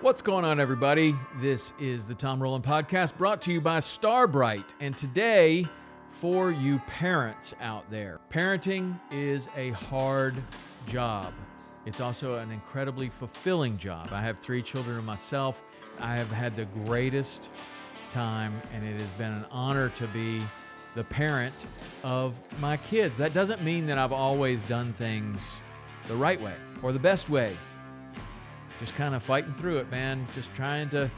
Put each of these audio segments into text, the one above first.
What's going on, everybody? This is the Tom Rowland Podcast brought to you by Brite. And today, for you parents out there, parenting is a hard job. It's also an incredibly fulfilling job. I have 3 children of myself. I have had the greatest time, and it has been an honor to be the parent of my kids. That doesn't mean that I've always done things the right way or the best way. Just kind of fighting through it, man. Just trying to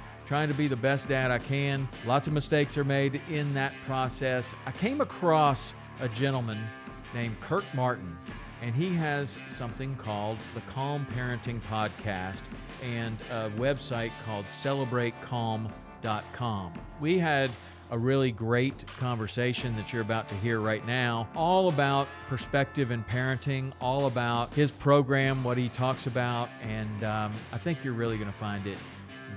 be the best dad I can. Lots of mistakes are made in that process. I came across a gentleman named Kirk Martin, and he has something called the Calm Parenting Podcast and a website called celebratecalm.com. We had a really great conversation that you're about to hear right now, all about perspective in parenting, all about his program, what he talks about, and I think you're really going to find it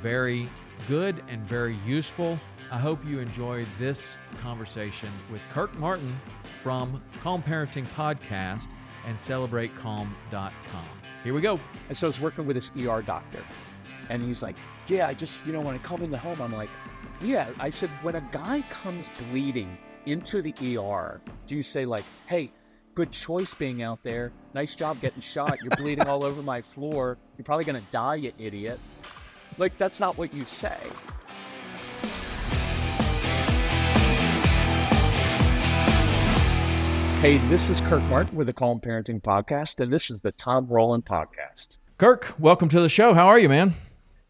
very good and very useful. I hope you enjoy this conversation with Kirk Martin from Calm Parenting Podcast and celebratecalm.com. Here we go. And so I was working with this ER doctor, and he's like, yeah, I just, when I come in the home, I'm like, yeah, I said, when a guy comes bleeding into the ER, do you say like, hey, good choice being out there. Nice job getting shot. You're bleeding all over my floor. You're probably going to die, you idiot. Like, that's not what you say. Hey, this is Kirk Martin with the Calm Parenting Podcast, and this is the Tom Rowland Podcast. Kirk, welcome to the show. How are you, man?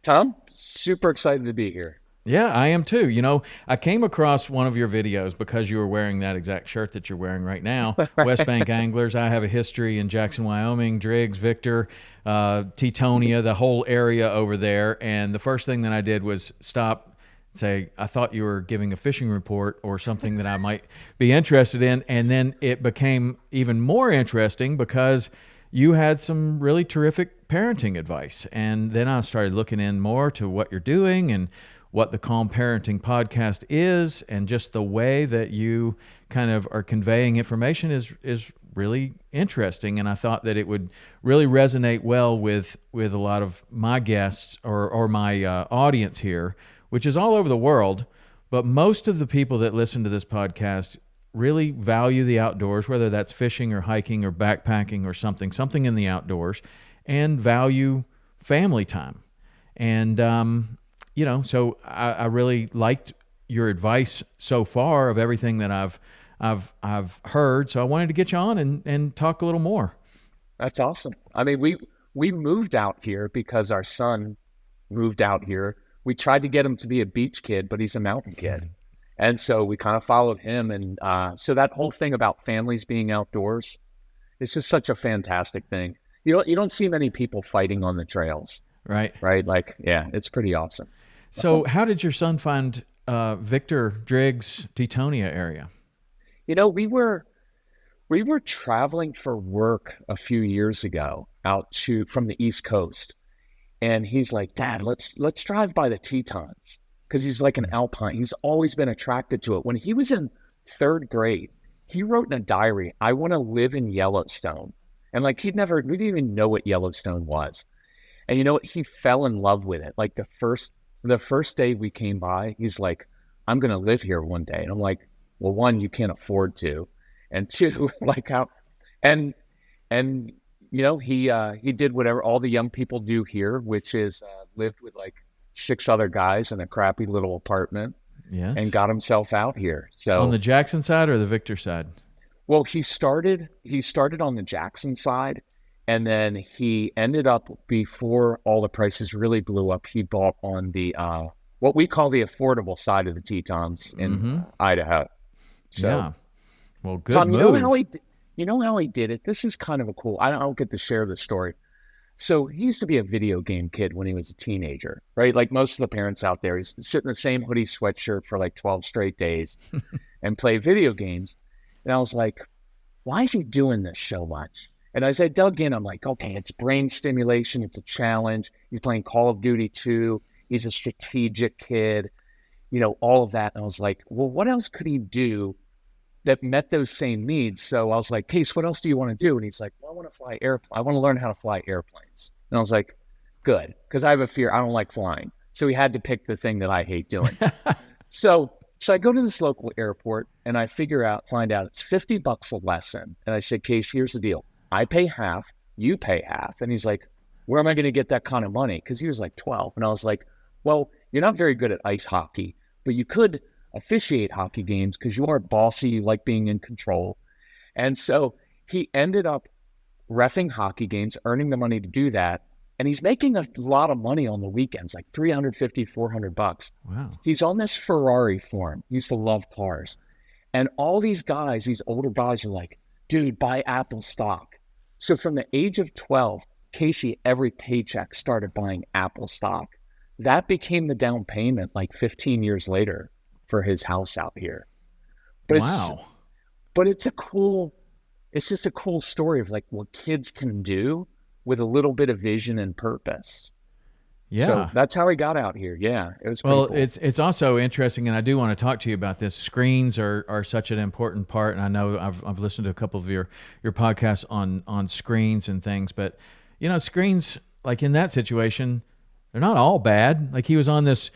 Tom, super excited to be here. Yeah, I am too. I came across one of your videos because you were wearing that exact shirt that you're wearing right now. West Bank Anglers. I have a history in Jackson, Wyoming, Driggs, Victor, Teutonia, the whole area over there. And the first thing that I did was stop, say, I thought you were giving a fishing report or something that I might be interested in. And then it became even more interesting because you had some really terrific parenting advice. And then I started looking in more to what you're doing and what the Calm Parenting Podcast is, and just the way that you kind of are conveying information is really interesting. And I thought that it would really resonate well with a lot of my guests or my audience here, which is all over the world. But most of the people that listen to this podcast really value the outdoors, whether that's fishing or hiking or backpacking or something in the outdoors, and value family time. And, so I really liked your advice so far of everything that I've heard. So I wanted to get you on and talk a little more. That's awesome. I mean, we moved out here because our son moved out here. We tried to get him to be a beach kid, but he's a mountain kid. And so we kind of followed him. And so that whole thing about families being outdoors, it's just such a fantastic thing. You don't see many people fighting on the trails. Right. Like, yeah, it's pretty awesome. So how did your son find Victor, Driggs, Teutonia area? We were traveling for work a few years ago from the East Coast. And he's like, Dad, let's drive by the Tetons. Because he's like an alpine. He's always been attracted to it. When he was in 3rd grade, he wrote in a diary, I want to live in Yellowstone. And like we didn't even know what Yellowstone was. And you know what? He fell in love with it. Like the first day we came by, he's like, I'm going to live here one day. And I'm like, well, 1, you can't afford to. And 2, like how, and he did whatever all the young people do here, which is lived with like 6 other guys in a crappy little apartment. Yes. And got himself out here. So on the Jackson side or the Victor side? Well, he started on the Jackson side. And then he ended up, before all the prices really blew up, he bought on the what we call the affordable side of the Tetons in Idaho. So, yeah. Well, good Tom, move. You know how he did it? This is kind of a cool. I don't get to share this story. So he used to be a video game kid when he was a teenager, right? Like most of the parents out there, he's sitting in the same hoodie sweatshirt for like 12 straight days and play video games. And I was like, why is he doing this so much? And as I dug in, I'm like, okay, it's brain stimulation. It's a challenge. He's playing Call of Duty 2. He's a strategic kid, all of that. And I was like, well, what else could he do that met those same needs? So I was like, Case, what else do you want to do? And he's like, well, I want to learn how to fly airplanes. And I was like, Good, because I have a fear. I don't like flying. So he had to pick the thing that I hate doing. So I go to this local airport and I find out it's $50 a lesson. And I said, Casey, here's the deal. I pay half, you pay half. And he's like, where am I going to get that kind of money? Because he was like 12. And I was like, well, you're not very good at ice hockey, but you could officiate hockey games because you are bossy, you like being in control. And so he ended up reffing hockey games, earning the money to do that. And he's making a lot of money on the weekends, like $350, $400. Wow. He's on this Ferrari form. He used to love cars. And all these guys, these older guys are like, dude, buy Apple stock. So from the age of 12, Casey, every paycheck started buying Apple stock. That became the down payment like 15 years later for his house out here. But wow. It's just a cool story of like what kids can do with a little bit of vision and purpose. Yeah. So that's how he got out here. Yeah. It was well, cool. It's also interesting, and I do want to talk to you about this. Screens are such an important part, and I know I've listened to a couple of your podcasts on screens and things, but screens, like in that situation, they're not all bad. Like he was on this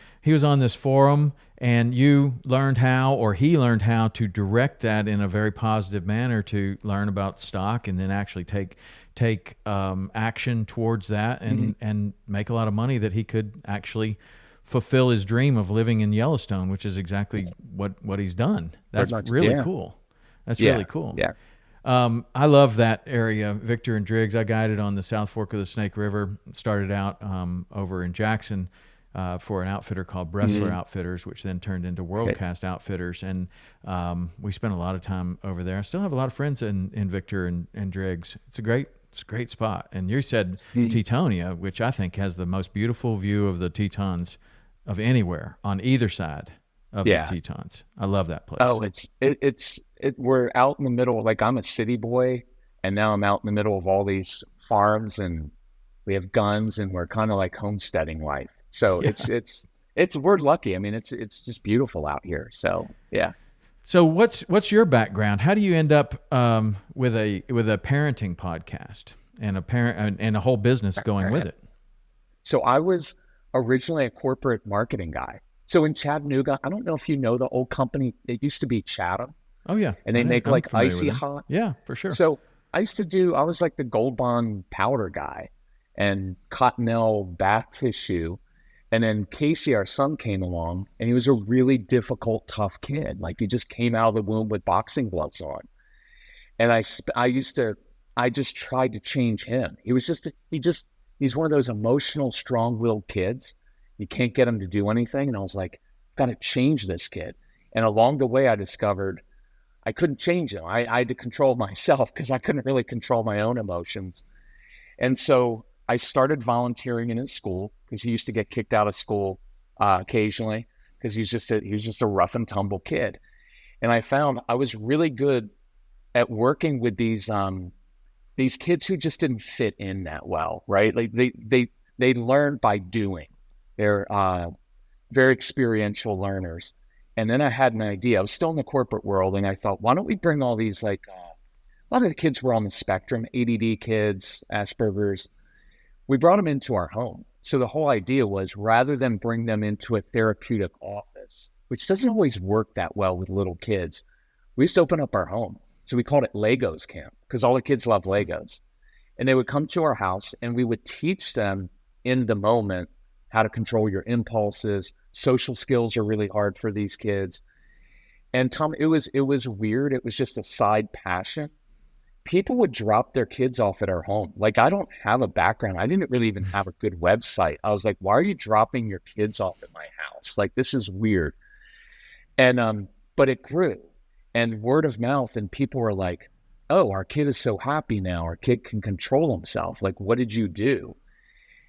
forum, and he learned how to direct that in a very positive manner to learn about stock and then actually take action towards that and make a lot of money that he could actually fulfill his dream of living in Yellowstone, which is exactly what he's done. That's really cool. That's really cool. Yeah. I love that area, Victor and Driggs. I guided on the South Fork of the Snake River, started out over in Jackson for an outfitter called Bressler Outfitters, which then turned into Worldcast Outfitters. And we spent a lot of time over there. I still have a lot of friends in Victor and Driggs. It's a great spot. And you said Teutonia, which I think has the most beautiful view of the Tetons of anywhere on either side of the Tetons. I love that place. Oh, we're out in the middle. Like I'm a city boy, and now I'm out in the middle of all these farms, and we have guns, and we're kind of like homesteading life. So we're lucky. I mean, it's just beautiful out here. So yeah. So what's your background? How do you end up with a parenting podcast and a whole business going with it? So I was originally a corporate marketing guy. So in Chattanooga, I don't know if you know the old company. It used to be Chatham. Oh yeah, and they make like Icy Hot. Yeah, for sure. So I was like the Gold Bond powder guy and Cottonelle bath tissue. And then Casey, our son, came along, and he was a really difficult, tough kid. Like he just came out of the womb with boxing gloves on. And I just tried to change him. He's one of those emotional, strong-willed kids. You can't get him to do anything. And I was like, got to change this kid. And along the way, I discovered I couldn't change him. I had to control myself because I couldn't really control my own emotions. And so I started volunteering in his school because he used to get kicked out of school occasionally because he was just a rough and tumble kid. And I found I was really good at working with these kids who just didn't fit in that well, right? Like they learn by doing. They're very experiential learners. And then I had an idea. I was still in the corporate world, and I thought, why don't we bring all these a lot of the kids were on the spectrum, ADD kids, Asperger's. We brought them into our home. So the whole idea was rather than bring them into a therapeutic office, which doesn't always work that well with little kids, we used to open up our home. So we called it Legos Camp because all the kids love Legos. And they would come to our house, and we would teach them in the moment how to control your impulses. Social skills are really hard for these kids. And Tom, it was weird. It was just a side passion. People would drop their kids off at our home. Like, I don't have a background. I didn't really even have a good website. I was like, why are you dropping your kids off at my house? Like, this is weird. And, but it grew, and word of mouth, and people were like, oh, our kid is so happy now. Our kid can control himself. Like, what did you do?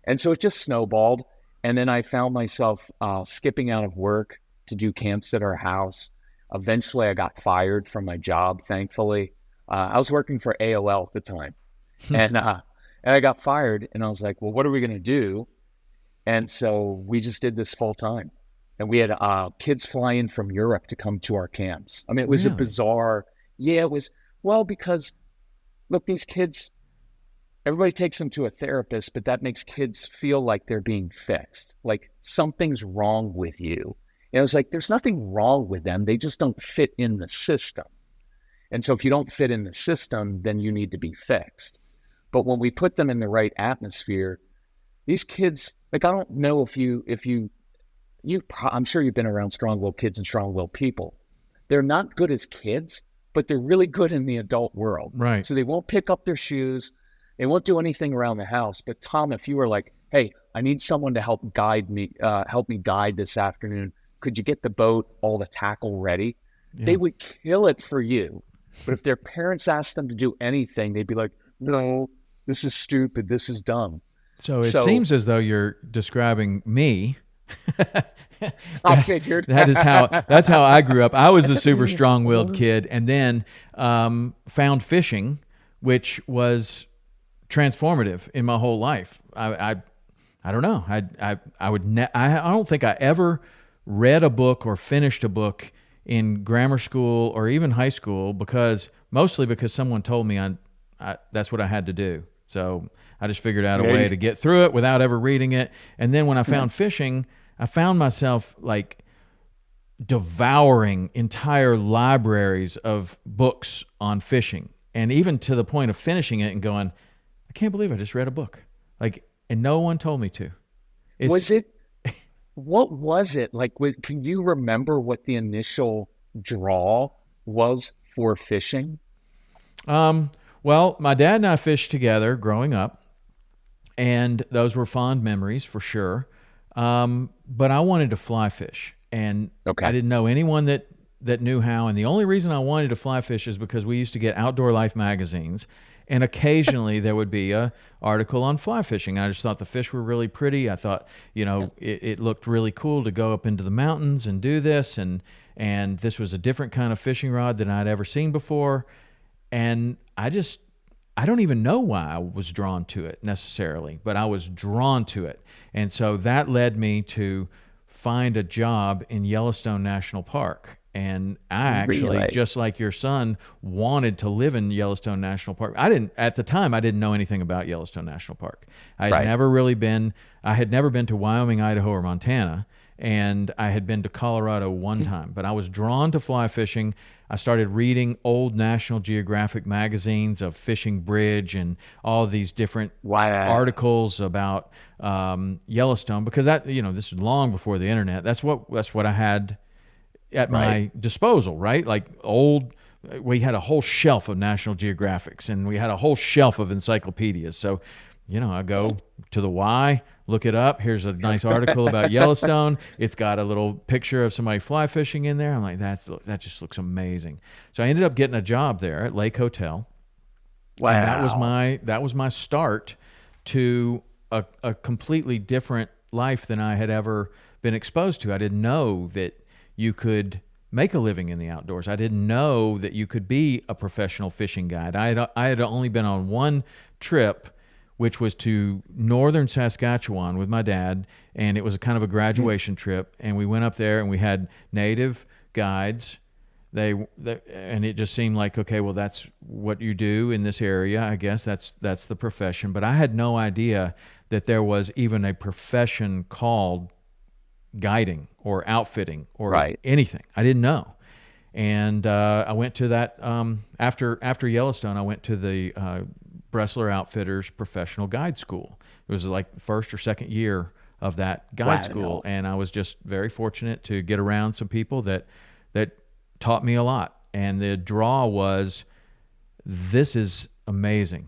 And so it just snowballed. And then I found myself skipping out of work to do camps at our house. Eventually, I got fired from my job, thankfully. I was working for AOL at the time. And I got fired. And I was like, well, what are we going to do? And so we just did this full time. And we had kids fly in from Europe to come to our camps. I mean, it was a bizarre, it was, well, because, look, these kids, everybody takes them to a therapist, but that makes kids feel like they're being fixed, like something's wrong with you. And it's like, there's nothing wrong with them. They just don't fit in the system. And so if you don't fit in the system, then you need to be fixed. But when we put them in the right atmosphere, these kids, like, I don't know if I'm sure you've been around strong-willed kids and strong-willed people. They're not good as kids, but they're really good in the adult world. Right. So they won't pick up their shoes. They won't do anything around the house. But Tom, if you were like, hey, I need someone to help me guide this afternoon. Could you get the boat, all the tackle ready? Yeah. They would kill it for you. But if their parents asked them to do anything, they'd be like, no, this is stupid. This is dumb. So it seems as though you're describing me. I figured. That's how I grew up. I was the super strong-willed kid, and then found fishing, which was transformative in my whole life. I don't know. I don't think I ever read a book or finished a book in grammar school or even high school mostly because someone told me that's what I had to do. So I just figured out a way to get through it without ever reading it. And then when I found fishing, I found myself like devouring entire libraries of books on fishing, and even to the point of finishing it and going, I can't believe I just read a book. And no one told me to. What was it like? Can you remember what the initial draw was for fishing? Well, my dad and I fished together growing up, and those were fond memories for sure. But I wanted to fly fish, and I didn't know anyone that knew how. And the only reason I wanted to fly fish is because we used to get Outdoor Life magazines, and occasionally there would be a article on fly fishing. I just thought the fish were really pretty. I thought, it looked really cool to go up into the mountains and do this, and this was a different kind of fishing rod than I'd ever seen before. And I don't even know why I was drawn to it necessarily, but I was drawn to it. And so that led me to find a job in Yellowstone National Park. And I actually, just like your son, wanted to live in Yellowstone National Park. At the time, I didn't know anything about Yellowstone National Park. I had never been to Wyoming, Idaho, or Montana. And I had been to Colorado one time, but I was drawn to fly fishing. I started reading old National Geographic magazines of Fishing Bridge and all these different articles about Yellowstone, because this was long before the internet. That's what I had at my disposal, right? We had a whole shelf of National Geographics, and we had a whole shelf of encyclopedias. So, I go to the Y, look it up. Here's a nice article about Yellowstone. It's got a little picture of somebody fly fishing in there. I'm like, that just looks amazing. So I ended up getting a job there at Lake Hotel. Wow. And that was my start to a completely different life than I had ever been exposed to. I didn't know that you could make a living in the outdoors. I didn't know that you could be a professional fishing guide. I had only been on one trip, which was to northern Saskatchewan with my dad, and it was kind of a graduation trip. And we went up there, and we had native guides. And it just seemed like, okay, well, that's what you do in this area. I guess that's the profession. But I had no idea that there was even a profession called guiding or outfitting or anything. I didn't know. And I went to that after Yellowstone. I went to the Bressler Outfitters Professional Guide School. It was like first or second year of that guide school, and I was just very fortunate to get around some people that taught me a lot. And the draw was, this is amazing.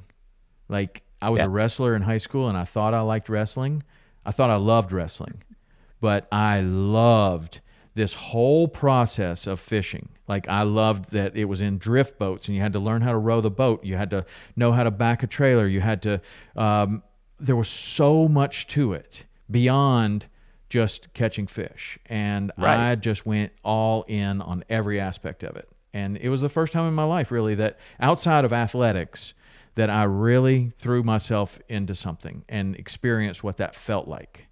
Like, I was a wrestler in high school, and I thought I liked wrestling. I thought I loved wrestling, but I loved this whole process of fishing. Like, I loved that it was in drift boats, and you had to learn how to row the boat. You had to know how to back a trailer. You had to, there was so much to it beyond just catching fish. And I just went all in on every aspect of it. And it was the first time in my life, really, that outside of athletics, that I really threw myself into something and experienced what that felt like.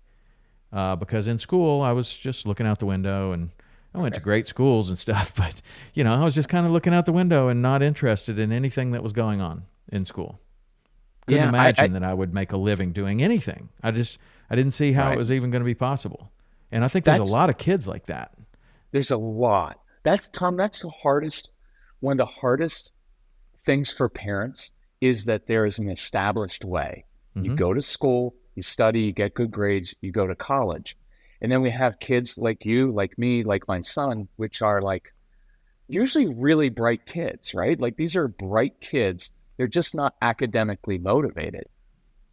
Because in school, I was just looking out the window, and I went to great schools and stuff, but, I was just kind of looking out the window and not interested in anything that was going on in school. Couldn't Yeah, imagine that I would make a living doing anything. I didn't see how it right. was even going to be possible. And I think there's a That's lot of kids like that. There's a lot. That's Tom. That's the hardest. One of the hardest things for parents is that there is an established way. You Hmm. go to school, you study, you get good grades, you go to college, and then we have kids like you, like me, like my son, which are like usually really bright kids, right? Like these are bright kids. They're just not academically motivated.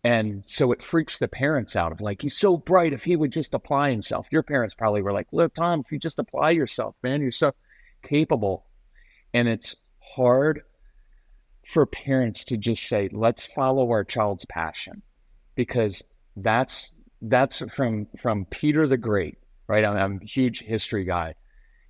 And so it freaks the parents out of like, he's so bright if he would just apply himself. Your parents probably were like, look, Tom, if you just apply yourself, man, you're so capable. And it's hard for parents to just say, let's follow our child's passion, because that's from Peter the Great, right? I'm a huge history guy.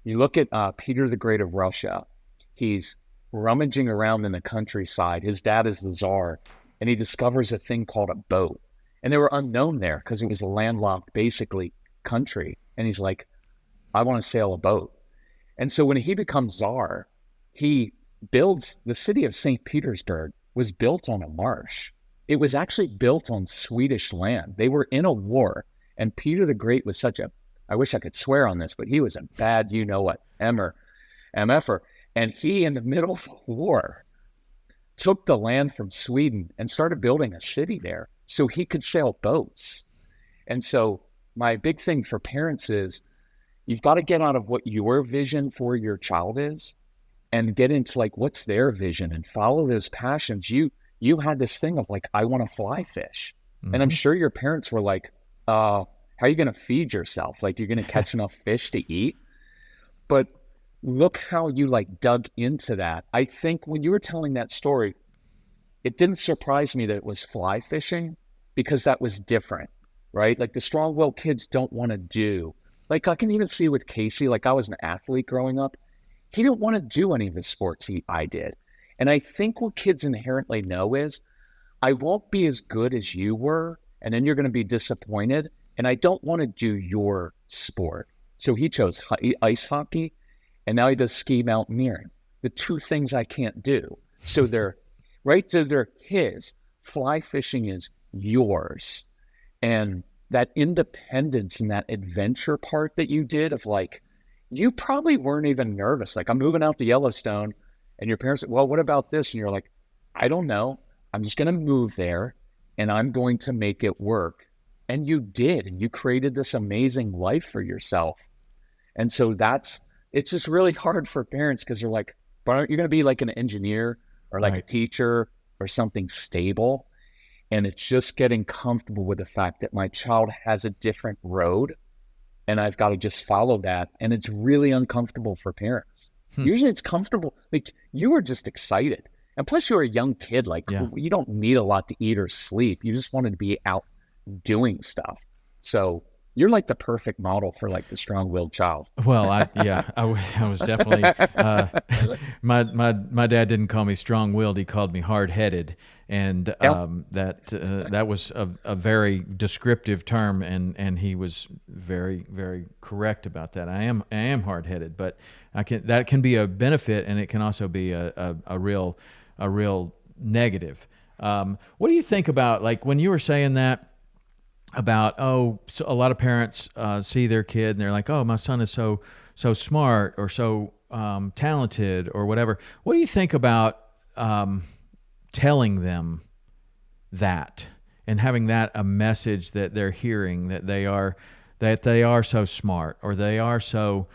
You look at Peter the Great of Russia. He's rummaging around in the countryside. His dad is the czar, and he discovers a thing called a boat. And they were unknown there because it was a landlocked, basically, country. And he's like, I want to sail a boat. And so when he becomes czar, he builds the city of St. Petersburg was built on a marsh. It was actually built on Swedish land. They were in a war, and Peter the Great was such a, I wish I could swear on this, but he was a bad, you know what, MFer. And he, in the middle of the war, took the land from Sweden and started building a city there so he could sail boats. And so my big thing for parents is you've got to get out of what your vision for your child is and get into like what's their vision and follow those passions. You had this thing of like, I want to fly fish. And I'm sure your parents were like, how are you going to feed yourself? Like you're going to catch enough fish to eat? But look how you like dug into that. I think when you were telling that story, it didn't surprise me that it was fly fishing because that was different, right? Like the strong-willed kids don't want to do, like I can even see with Casey, like I was an athlete growing up. He didn't want to do any of the sports I did. And I think what kids inherently know is I won't be as good as you were, and then you're going to be disappointed. And I don't want to do your sport. So he chose ice hockey, and now he does ski mountaineering. The two things I can't do. So they're right. So they're his. Fly fishing is yours. And that independence and that adventure part that you did of like, you probably weren't even nervous. Like I'm moving out to Yellowstone and your parents said, well, what about this? And you're like, I don't know. I'm just going to move there and I'm going to make it work. And you did, and you created this amazing life for yourself. And so it's just really hard for parents because they're like, but aren't you going to be like an engineer or like a teacher or something stable? And it's just getting comfortable with the fact that my child has a different road and I've got to just follow that. And it's really uncomfortable for parents. Usually it's comfortable. Like you were just excited. And plus you're a young kid. Like you don't need a lot to eat or sleep. You just wanted to be out doing stuff. So you're like the perfect model for like the strong-willed child. Well, I was definitely, my dad didn't call me strong-willed. He called me hard-headed. And that was a very descriptive term. And he was very, very correct about that. I am hard-headed, but that can be a benefit, and it can also be a real negative. What do you think about, like, when you were saying that, about, so a lot of parents see their kid and they're like, oh, my son is so smart or so talented or whatever. What do you think about telling them that and having that a message that they're hearing, that they are so smart or they are so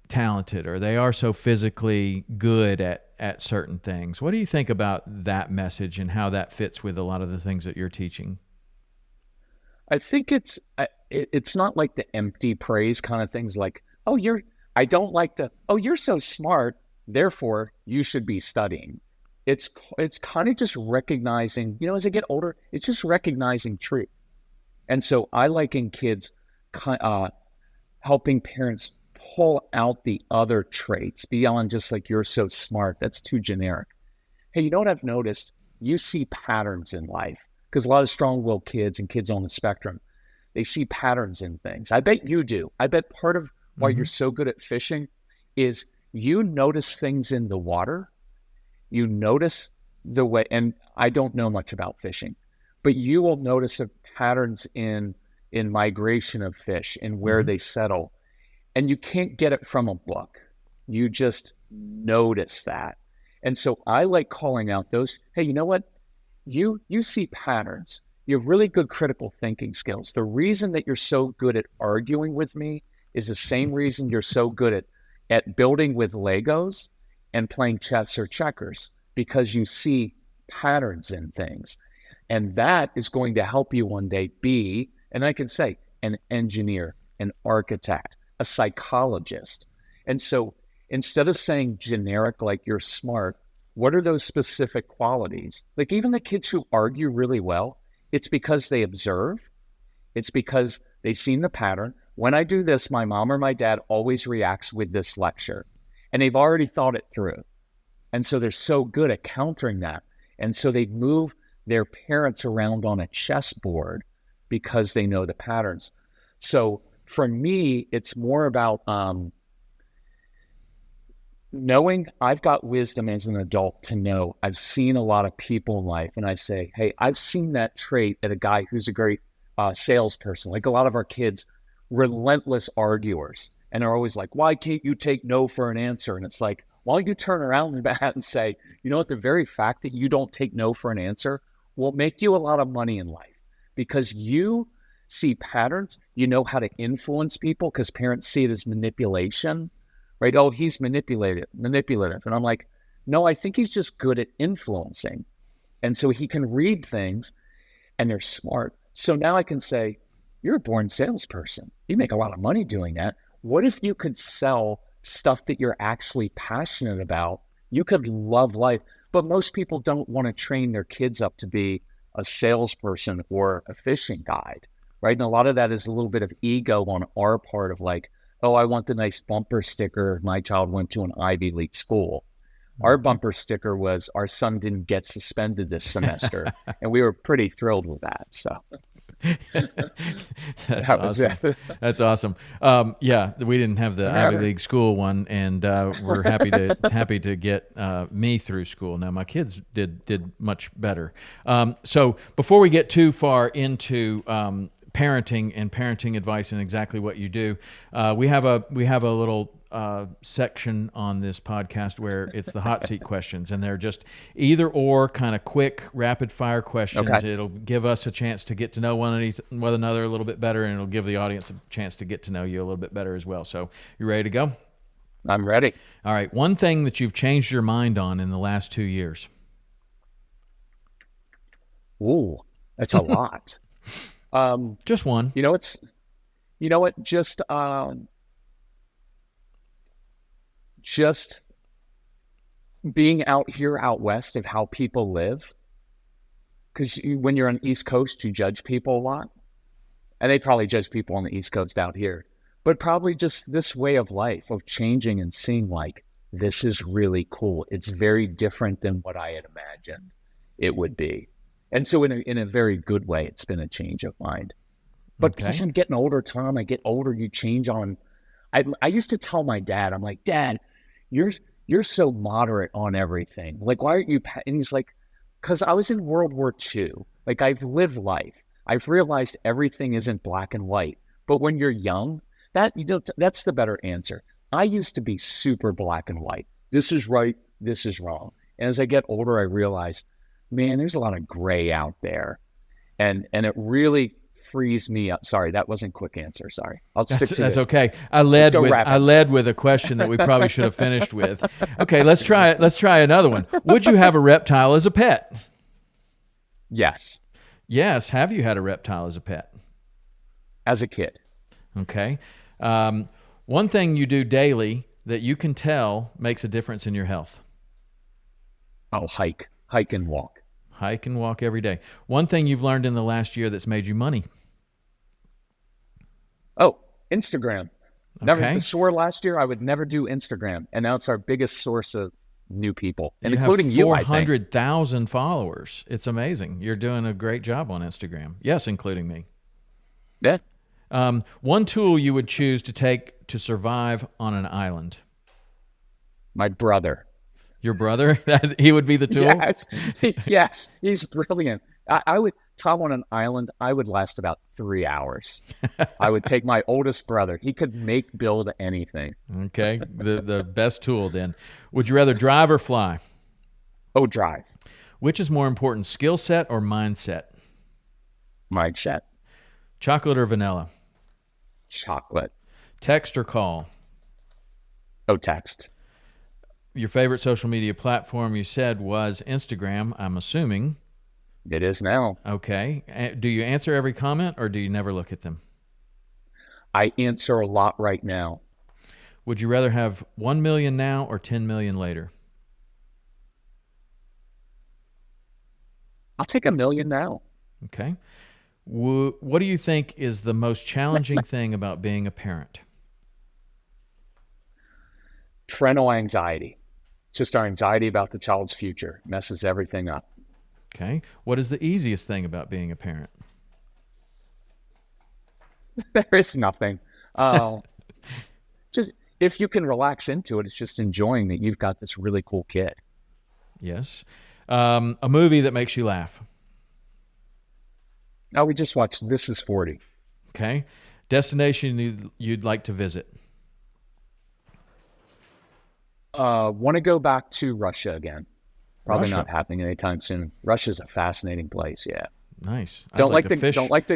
talented or they are so physically good at certain things? What do you think about that message and how that fits with a lot of the things that you're teaching? I think it's not like the empty praise kind of things like, you're so smart, therefore you should be studying. It's kind of just recognizing, as I get older, it's just recognizing truth. And so I like in kids helping parents pull out the other traits beyond just like, you're so smart. That's too generic. Hey, you know what I've noticed? You see patterns in life. Because a lot of strong-willed kids and kids on the spectrum, they see patterns in things. I bet you do. I bet part of why you're so good at fishing is you notice things in the water. You notice the way, and I don't know much about fishing, but you will notice patterns in migration of fish and where they settle, and you can't get it from a book. You just notice that. And so I like calling out those, hey, you know what? You see patterns. You have really good critical thinking skills. The reason that you're so good at arguing with me is the same reason you're so good at building with Legos and playing chess or checkers, because you see patterns in things. And that is going to help you one day be, and I can say, an engineer, an architect, a psychologist. And so instead of saying generic, like you're smart, what are those specific qualities? Like even the kids who argue really well, it's because they observe. It's because they've seen the pattern. When I do this, my mom or my dad always reacts with this lecture. And they've already thought it through. And so they're so good at countering that. And so they move their parents around on a chessboard because they know the patterns. So for me, it's more about knowing I've got wisdom as an adult to know I've seen a lot of people in life. And I say, hey, I've seen that trait at a guy who's a great salesperson. Like a lot of our kids, relentless arguers. And they're always like, why can't you take no for an answer? And it's like, why don't you turn around and say, you know what, the very fact that you don't take no for an answer will make you a lot of money in life, because you see patterns, you know how to influence people, because parents see it as manipulation, right? Oh, he's manipulative. And I'm like, no, I think he's just good at influencing. And so he can read things and they're smart. So now I can say, you're a born salesperson. You make a lot of money doing that. What if you could sell stuff that you're actually passionate about? You could love life. But most people don't want to train their kids up to be a salesperson or a fishing guide, right? And a lot of that is a little bit of ego on our part of like, oh, I want the nice bumper sticker. My child went to an Ivy League school. Our bumper sticker was our son didn't get suspended this semester. And we were pretty thrilled with that. So That's awesome. That's awesome. Yeah, we didn't have the Ivy League school one, and we're happy to get me through school. Now my kids did much better. So before we get too far into parenting and parenting advice and exactly what you do, we have a little section on this podcast where it's the hot seat questions, and they're just either or kind of quick, rapid fire questions. Okay. It'll give us a chance to get to know one another a little bit better, and it'll give the audience a chance to get to know you a little bit better as well. So you ready to go? I'm ready. All right. One thing that you've changed your mind on in the last 2 years. Ooh, that's a lot. Just one. You know what? Just being out here out west of how people live. Because when you're on the East Coast, you judge people a lot. And they probably judge people on the East Coast out here. But probably just this way of life, of changing and seeing like, this is really cool. It's very different than what I had imagined it would be. And so in a very good way, it's been a change of mind. But as I'm getting older, Tom, I get older, you change on. I used to tell my dad, I'm like, Dad, you're so moderate on everything. Like, why aren't you? And he's like, because I was in World War II. Like, I've lived life. I've realized everything isn't black and white. But when you're young, that's the better answer. I used to be super black and white. This is right. This is wrong. And as I get older, I realize, man, there's a lot of gray out there. And it really frees me up. Sorry, that wasn't a quick answer. Sorry. I'll stick to That's okay. I led with a question that we probably should have finished with. Okay, let's try it. Let's try another one. Would you have a reptile as a pet? Yes. Yes. Have you had a reptile as a pet? As a kid. Okay. One thing you do daily that you can tell makes a difference in your health. Oh, hike and walk. Hike and walk every day. One thing you've learned in the last year that's made you money. Oh, Instagram. Never swore last year I would never do Instagram, and now it's our biggest source of new people, and including you. 400,000 followers. It's amazing. You're doing a great job on Instagram. Yes, including me. Yeah. One tool you would choose to take to survive on an island. My brother. Your brother? He would be the tool? Yes, yes, he's brilliant. I would, Tom, on an island, I would last about 3 hours. I would take my oldest brother. He could build anything. Okay, the best tool then. Would you rather drive or fly? Oh, drive. Which is more important, skill set or mindset? Mindset. Chocolate or vanilla? Chocolate. Text or call? Oh, text. Your favorite social media platform, you said, was Instagram, I'm assuming. It is now. Okay. Do you answer every comment or do you never look at them? I answer a lot right now. Would you rather have 1 million now or 10 million later? I'll take 1 million now. Okay. What do you think is the most challenging thing about being a parent? Parental anxiety. Just our anxiety about the child's future messes everything up. Okay. What is the easiest thing about being a parent? There is nothing. Just if you can relax into it, it's just enjoying that you've got this really cool kid. Yes. A movie that makes you laugh. Now we just watched This Is 40. Okay. Destination you'd like to visit. Want to go back to Russia again. Probably Russia. not happening anytime soon. Russia's a fascinating place. Yeah. Nice. Don't like to the fish. don't like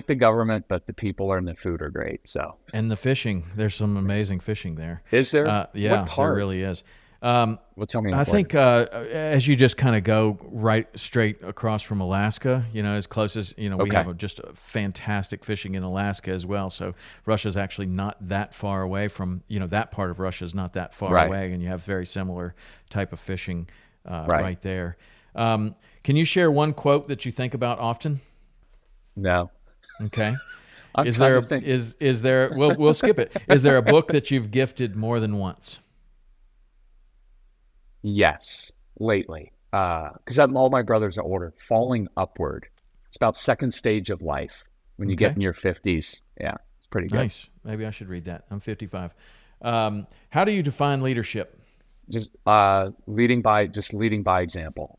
the government, but the people and the food are great. So. And the fishing. There's some amazing fishing there. Is there? Yeah, What part? there really is. Well, tell me. I think as you just kind of go right straight across from Alaska, as close as, we Okay. have just a fantastic fishing in Alaska as well. So Russia's actually not that far away from, that part of Russia is not that far Right. away, and you have very similar type of fishing Right. right there. Can you share one quote that you think about often? No. Okay. I'm Is trying there to think. is there we'll skip it. Is there a book that you've gifted more than once? Yes, lately. Because all my brothers are older. Falling Upward. It's about second stage of life when you get Okay. in your 50s. Yeah, it's pretty good. Nice. Maybe I should read that. I'm 55. How do you define leadership? Just leading by example.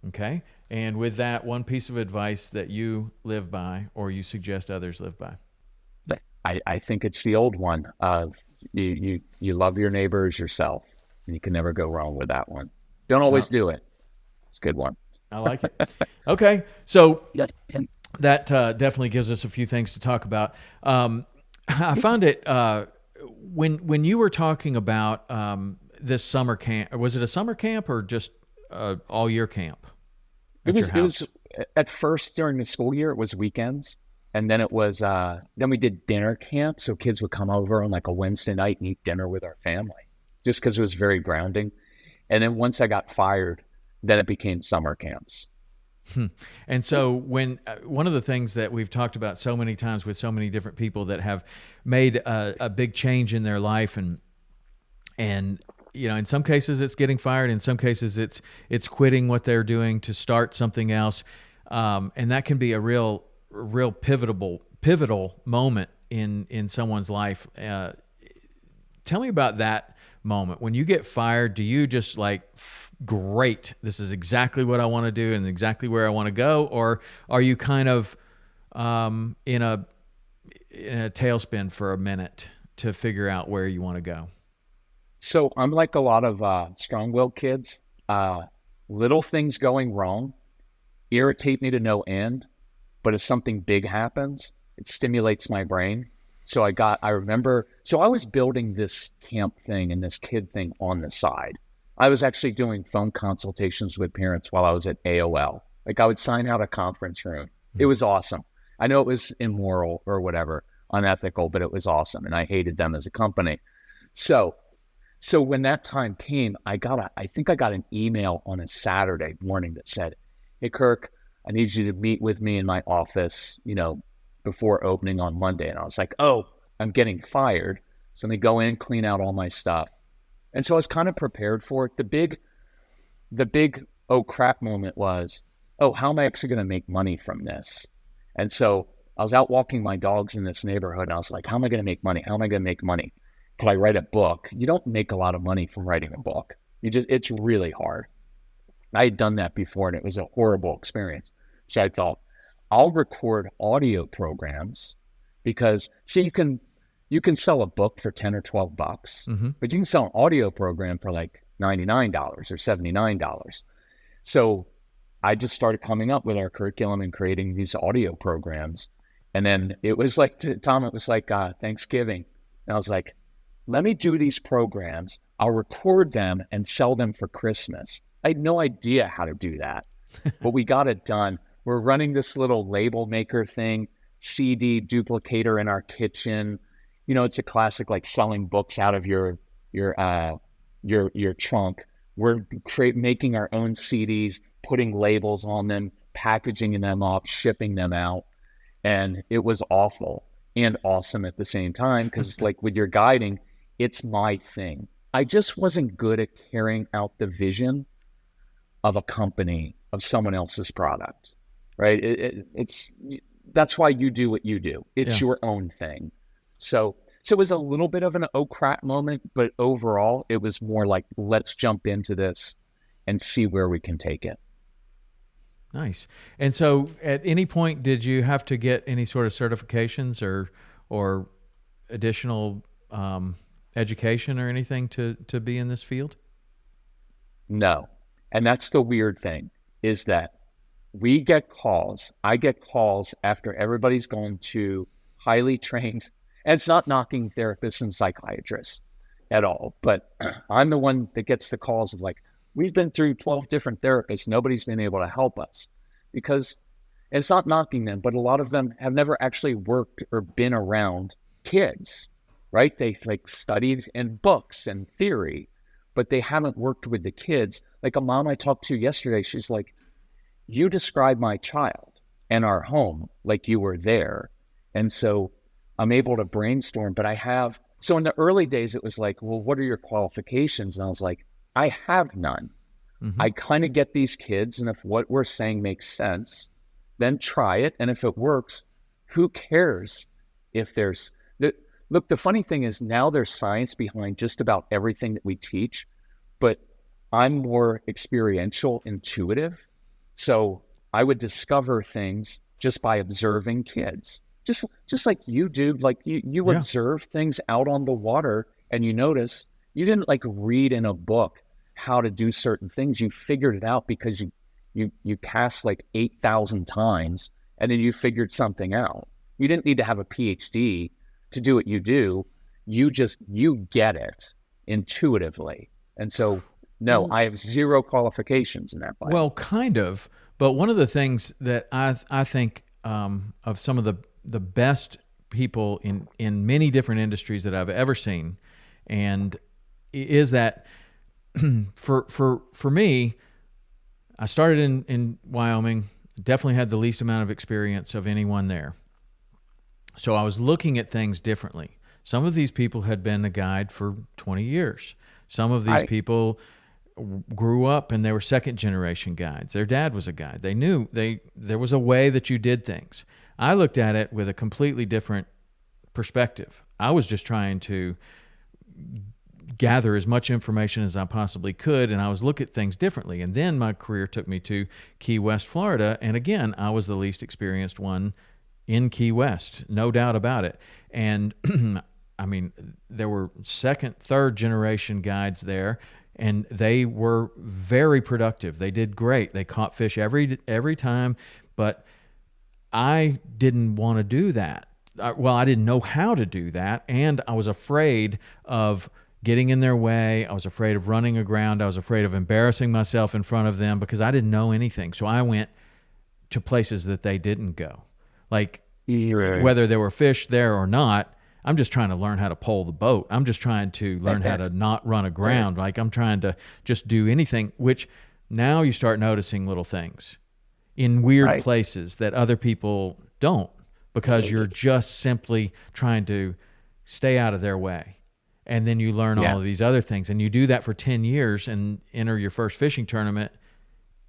Okay. And with that, one piece of advice that you live by or you suggest others live by. I think it's the old one of you love your neighbor as yourself. And you can never go wrong with that one. Don't always do it. It's a good one. I like it. Okay. So that definitely gives us a few things to talk about. I found it when you were talking about this summer camp. Was it a summer camp or just all year camp? It was at first during the school year. It was weekends, and then it was then we did dinner camp. So kids would come over on like a Wednesday night and eat dinner with our family, just because it was very grounding. And then once I got fired, then it became summer camps. And so when one of the things that we've talked about so many times with so many different people that have made a big change in their life, and in some cases it's getting fired, in some cases it's quitting what they're doing to start something else, and that can be a real pivotal moment in someone's life. Tell me about that moment when you get fired. Do you just like, great, this is exactly what I want to do and exactly where I want to go, or are you kind of in a tailspin for a minute to figure out where you want to go? So I'm like a lot of strong-willed kids. Little things going wrong irritate me to no end, but if something big happens, it stimulates my brain. So I remember, I was building this camp thing and this kid thing on the side. I was actually doing phone consultations with parents while I was at AOL. Like I would sign out a conference room. It was awesome. I know it was immoral or whatever, unethical, but it was awesome. And I hated them as a company. So when that time came, I think I got an email on a Saturday morning that said, "Hey, Kirk, I need you to meet with me in my office, before opening on Monday." And I was like, "Oh, I'm getting fired. So let me go in, clean out all my stuff." And so I was kind of prepared for it. The big, oh crap moment was, oh, how am I actually going to make money from this? And so I was out walking my dogs in this neighborhood and I was like, how am I going to make money? How am I going to make money? Can I write a book? You don't make a lot of money from writing a book. It's really hard. I had done that before and it was a horrible experience. So I thought, I'll record audio programs because see, you can sell a book for 10 or 12 bucks, but you can sell an audio program for like $99 or $79. So I just started coming up with our curriculum and creating these audio programs. And then it was like, Tom, it was like Thanksgiving. And I was like, let me do these programs. I'll record them and sell them for Christmas. I had no idea how to do that, but we got it done. We're running this little label maker thing, CD duplicator in our kitchen. You know, it's a classic, like selling books out of your trunk. We're making our own CDs, putting labels on them, packaging them up, shipping them out. And it was awful and awesome at the same time because like with your guiding, it's my thing. I just wasn't good at carrying out the vision of a company, of someone else's product, right? That's why you do what you do. It's your own thing. So it was a little bit of an oh crap moment, but overall it was more like, let's jump into this and see where we can take it. Nice. And so at any point, did you have to get any sort of certifications or additional education or anything to be in this field? No. And that's the weird thing is that I get calls after everybody's gone to highly trained, and it's not knocking therapists and psychiatrists at all, but I'm the one that gets the calls of like, we've been through 12 different therapists. Nobody's been able to help us because it's not knocking them, but a lot of them have never actually worked or been around kids, right? They like studied in books and theory, but they haven't worked with the kids. Like a mom I talked to yesterday, she's like, you described my child and our home like you were there. And so I'm able to brainstorm, but so in the early days, it was like, well, what are your qualifications? And I was like, I have none. I kind of get these kids, and if what we're saying makes sense, then try it. And if it works, who cares if look, the funny thing is now there's science behind just about everything that we teach, but I'm more experiential, intuitive. So I would discover things just by observing kids, just like you do. Like you observe things out on the water and you notice. You didn't like read in a book how to do certain things. You figured it out because you cast like 8,000 times and then you figured something out. You didn't need to have a PhD to do what you do. You get it intuitively. And so, no, I have zero qualifications in that way. Well, kind of. But one of the things that I think of some of the best people in many different industries that I've ever seen, and is that for me, I started in Wyoming, definitely had the least amount of experience of anyone there. So I was looking at things differently. Some of these people had been a guide for 20 years. Some of these people grew up and they were second generation guides. Their dad was a guide. They knew there was a way that you did things. I looked at it with a completely different perspective. I was just trying to gather as much information as I possibly could, and I was looking at things differently. And then my career took me to Key West, Florida, and again, I was the least experienced one in Key West, no doubt about it. And I mean, there were second, third generation guides there, and they were very productive. They did great. They caught fish every time, but I didn't want to do that. I didn't know how to do that, and I was afraid of getting in their way. I was afraid of running aground. I was afraid of embarrassing myself in front of them because I didn't know anything. So I went to places that they didn't go. Like whether there were fish there or not, I'm just trying to learn how to pole the boat. I'm just trying to learn how to not run aground. Like I'm trying to just do anything, which now you start noticing little things in weird places that other people don't, because you're just simply trying to stay out of their way. And then you learn all of these other things, and you do that for 10 years and enter your first fishing tournament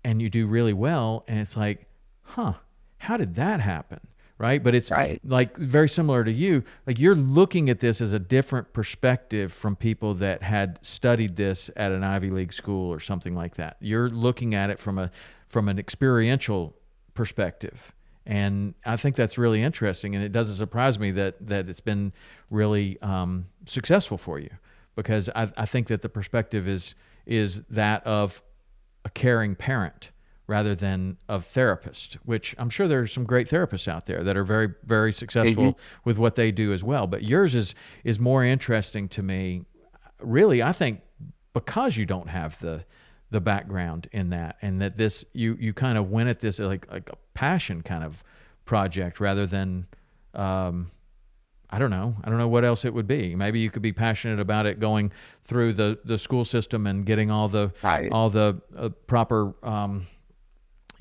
and you do really well. And it's like, how did that happen? right? But it's Right. like very similar to you. Like you're looking at this as a different perspective from people that had studied this at an Ivy League school or something like that. You're looking at it from an experiential perspective. And I think that's really interesting. And it doesn't surprise me that it's been really successful for you, because I think that the perspective is that of a caring parent rather than a therapist, which I'm sure there's some great therapists out there that are very, very successful with what they do as well. But yours is more interesting to me, really, I think, because you don't have the background in that, and that this you kind of went at this like a passion kind of project rather than I don't know what else it would be. Maybe you could be passionate about it going through the school system and getting all the proper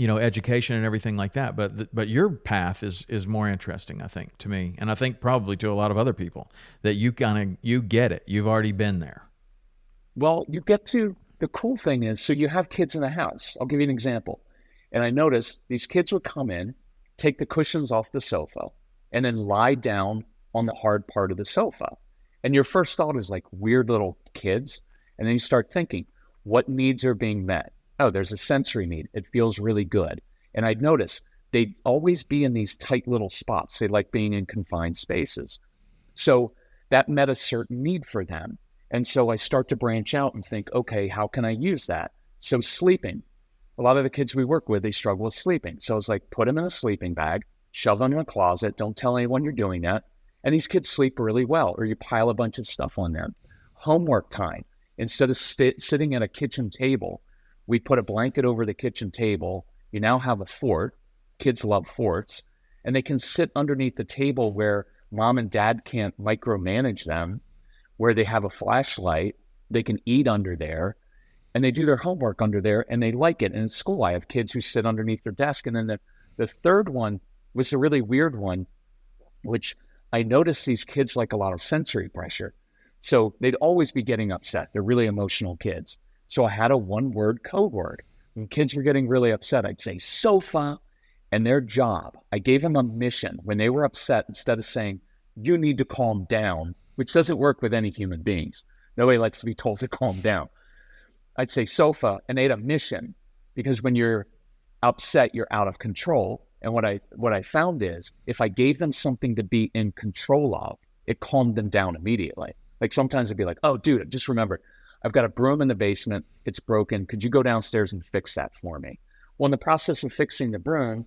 education and everything like that. But your path is more interesting, I think, to me, and I think probably to a lot of other people, that you get it. You've already been there. Well, you get to, the cool thing is, so you have kids in the house. I'll give you an example. And I noticed these kids would come in, take the cushions off the sofa, and then lie down on the hard part of the sofa. And your first thought is like weird little kids. And then you start thinking, what needs are being met? Oh, there's a sensory need. It feels really good. And I'd notice they'd always be in these tight little spots. They like being in confined spaces. So that met a certain need for them. And so I start to branch out and think, okay, how can I use that? So sleeping. A lot of the kids we work with, they struggle with sleeping. So I was like, put them in a sleeping bag, shove them in a closet. Don't tell anyone you're doing that. And these kids sleep really well, or you pile a bunch of stuff on them. Homework time. Instead of sitting at a kitchen table, we put a blanket over the kitchen table. You now have a fort. Kids love forts. And they can sit underneath the table where mom and dad can't micromanage them, where they have a flashlight. They can eat under there, and they do their homework under there, and they like it. And in school, I have kids who sit underneath their desk. And then the third one was a really weird one, which I noticed these kids like a lot of sensory pressure. So they'd always be getting upset. They're really emotional kids. So I had a one-word code word. When kids were getting really upset, I'd say sofa, and their job, I gave them a mission. When they were upset, instead of saying, you need to calm down, which doesn't work with any human beings. Nobody likes to be told to calm down. I'd say sofa, and they had a mission, because when you're upset, you're out of control. And what I found is, if I gave them something to be in control of, it calmed them down immediately. Like sometimes I'd be like, oh, dude, just remember, I've got a broom in the basement. It's broken. Could you go downstairs and fix that for me? Well, in the process of fixing the broom,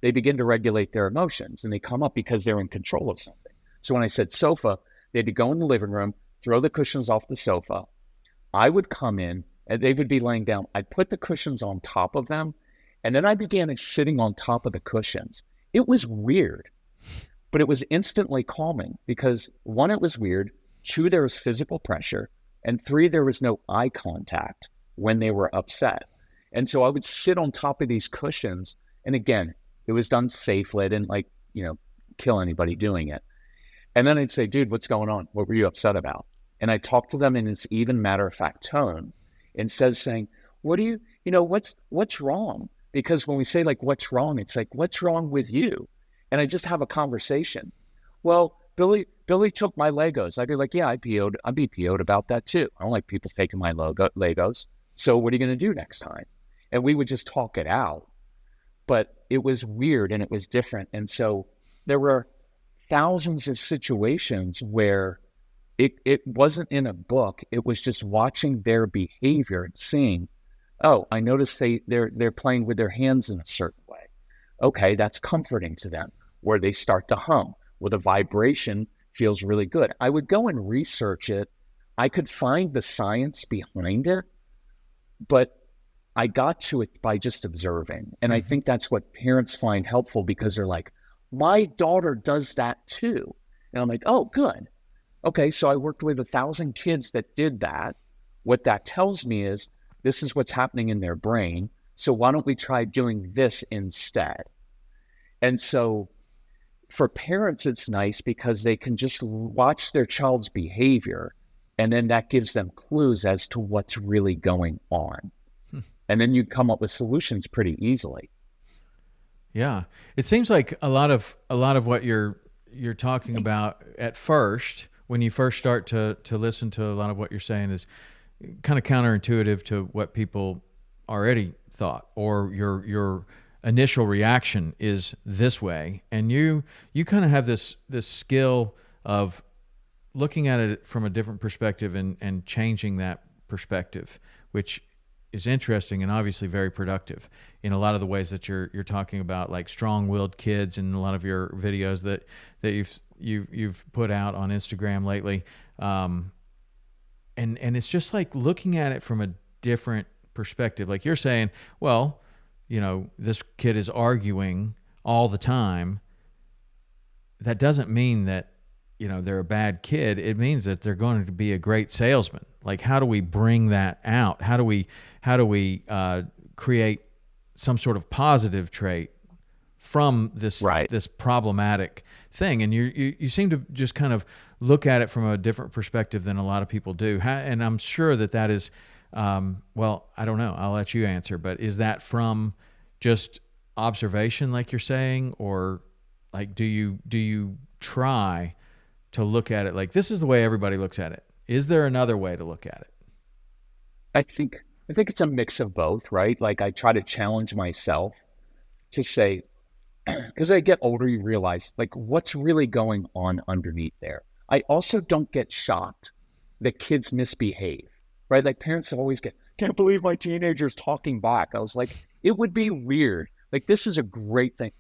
they begin to regulate their emotions, and they come up because they're in control of something. So when I said sofa, they had to go in the living room, throw the cushions off the sofa. I would come in, and they would be laying down. I'd put the cushions on top of them, and then I began sitting on top of the cushions. It was weird, but it was instantly calming because, one, it was weird. Two, there was physical pressure. And three, there was no eye contact when they were upset. And so I would sit on top of these cushions. And again, it was done safely. I didn't kill anybody doing it. And then I'd say, dude, what's going on? What were you upset about? And I talked to them in this even matter-of-fact tone, instead of saying, what's wrong? Because when we say like, what's wrong? It's like, what's wrong with you? And I just have a conversation. Well, Billy took my Legos. I'd be like, yeah, I'd be PO'd about that too. I don't like people taking my Legos. So what are you going to do next time? And we would just talk it out. But it was weird and it was different. And so there were thousands of situations where it wasn't in a book. It was just watching their behavior and seeing, oh, I noticed they're playing with their hands in a certain way. Okay, that's comforting to them. Where they start to hum, where the vibration feels really good. I would go and research it. I could find the science behind it, but I got to it by just observing. And I think that's what parents find helpful, because they're like, my daughter does that too. And I'm like, oh, good. Okay, so I worked with 1,000 kids that did that. What that tells me is this is what's happening in their brain. So why don't we try doing this instead? And so for parents, it's nice because they can just watch their child's behavior, and then that gives them clues as to what's really going on. And then you come up with solutions pretty easily. Yeah. It seems like a lot of what you're talking about at first, when you first start to listen to a lot of what you're saying, is kind of counterintuitive to what people already thought, or your initial reaction is this way, and you kind of have this skill of looking at it from a different perspective and changing that perspective, which is interesting and obviously very productive in a lot of the ways that you're talking about, like strong-willed kids in a lot of your videos that you've put out on Instagram lately. And it's just like looking at it from a different perspective. Like you're saying, well, this kid is arguing all the time. That doesn't mean that, they're a bad kid. It means that they're going to be a great salesman. Like, how do we bring that out? How do we create some sort of positive trait from this problematic thing? And you seem to just kind of look at it from a different perspective than a lot of people do. And I'm sure that is, well, I don't know. I'll let you answer. But is that from just observation, like you're saying, or like do you try to look at it like this is the way everybody looks at it? Is there another way to look at it? I think it's a mix of both, right? Like I try to challenge myself to say, because I get older, you realize like what's really going on underneath there. I also don't get shocked that kids misbehave, right? Like parents always can't believe my teenager's talking back. I was like, it would be weird. Like this is a great thing.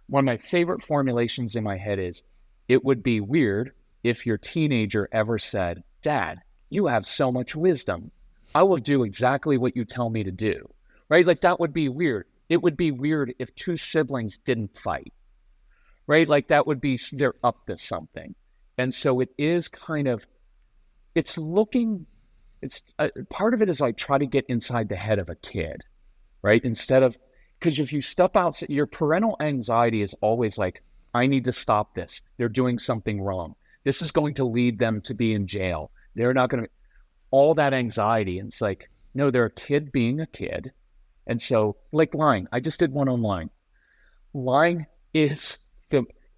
One of my favorite formulations in my head is, it would be weird if your teenager ever said, Dad, you have so much wisdom. I will do exactly what you tell me to do, right? Like that would be weird. It would be weird if two siblings didn't fight, right? Like that would be, they're up to something. And so it is kind of, part of it is like try to get inside the head of a kid, right? Instead of, because if you step outside, your parental anxiety is always like, I need to stop this. They're doing something wrong. This is going to lead them to be in jail. They're not going to, all that anxiety. And it's like, no, they're a kid being a kid. And so like lying, I just did one on lying. Lying is,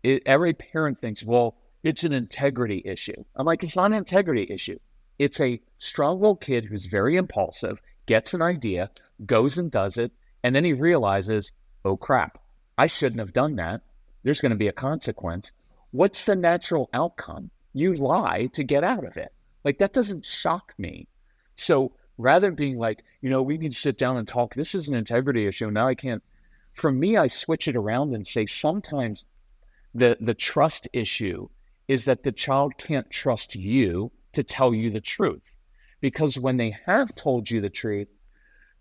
every parent thinks, well, it's an integrity issue. I'm like, it's not an integrity issue. It's a strong-willed kid who's very impulsive, gets an idea, goes and does it, and then he realizes, oh crap, I shouldn't have done that. There's going to be a consequence. What's the natural outcome? You lie to get out of it. Like that doesn't shock me. So rather than being like, we need to sit down and talk, this is an integrity issue. Now I can't. For me, I switch it around and say sometimes the trust issue is that the child can't trust you to tell you the truth. Because when they have told you the truth,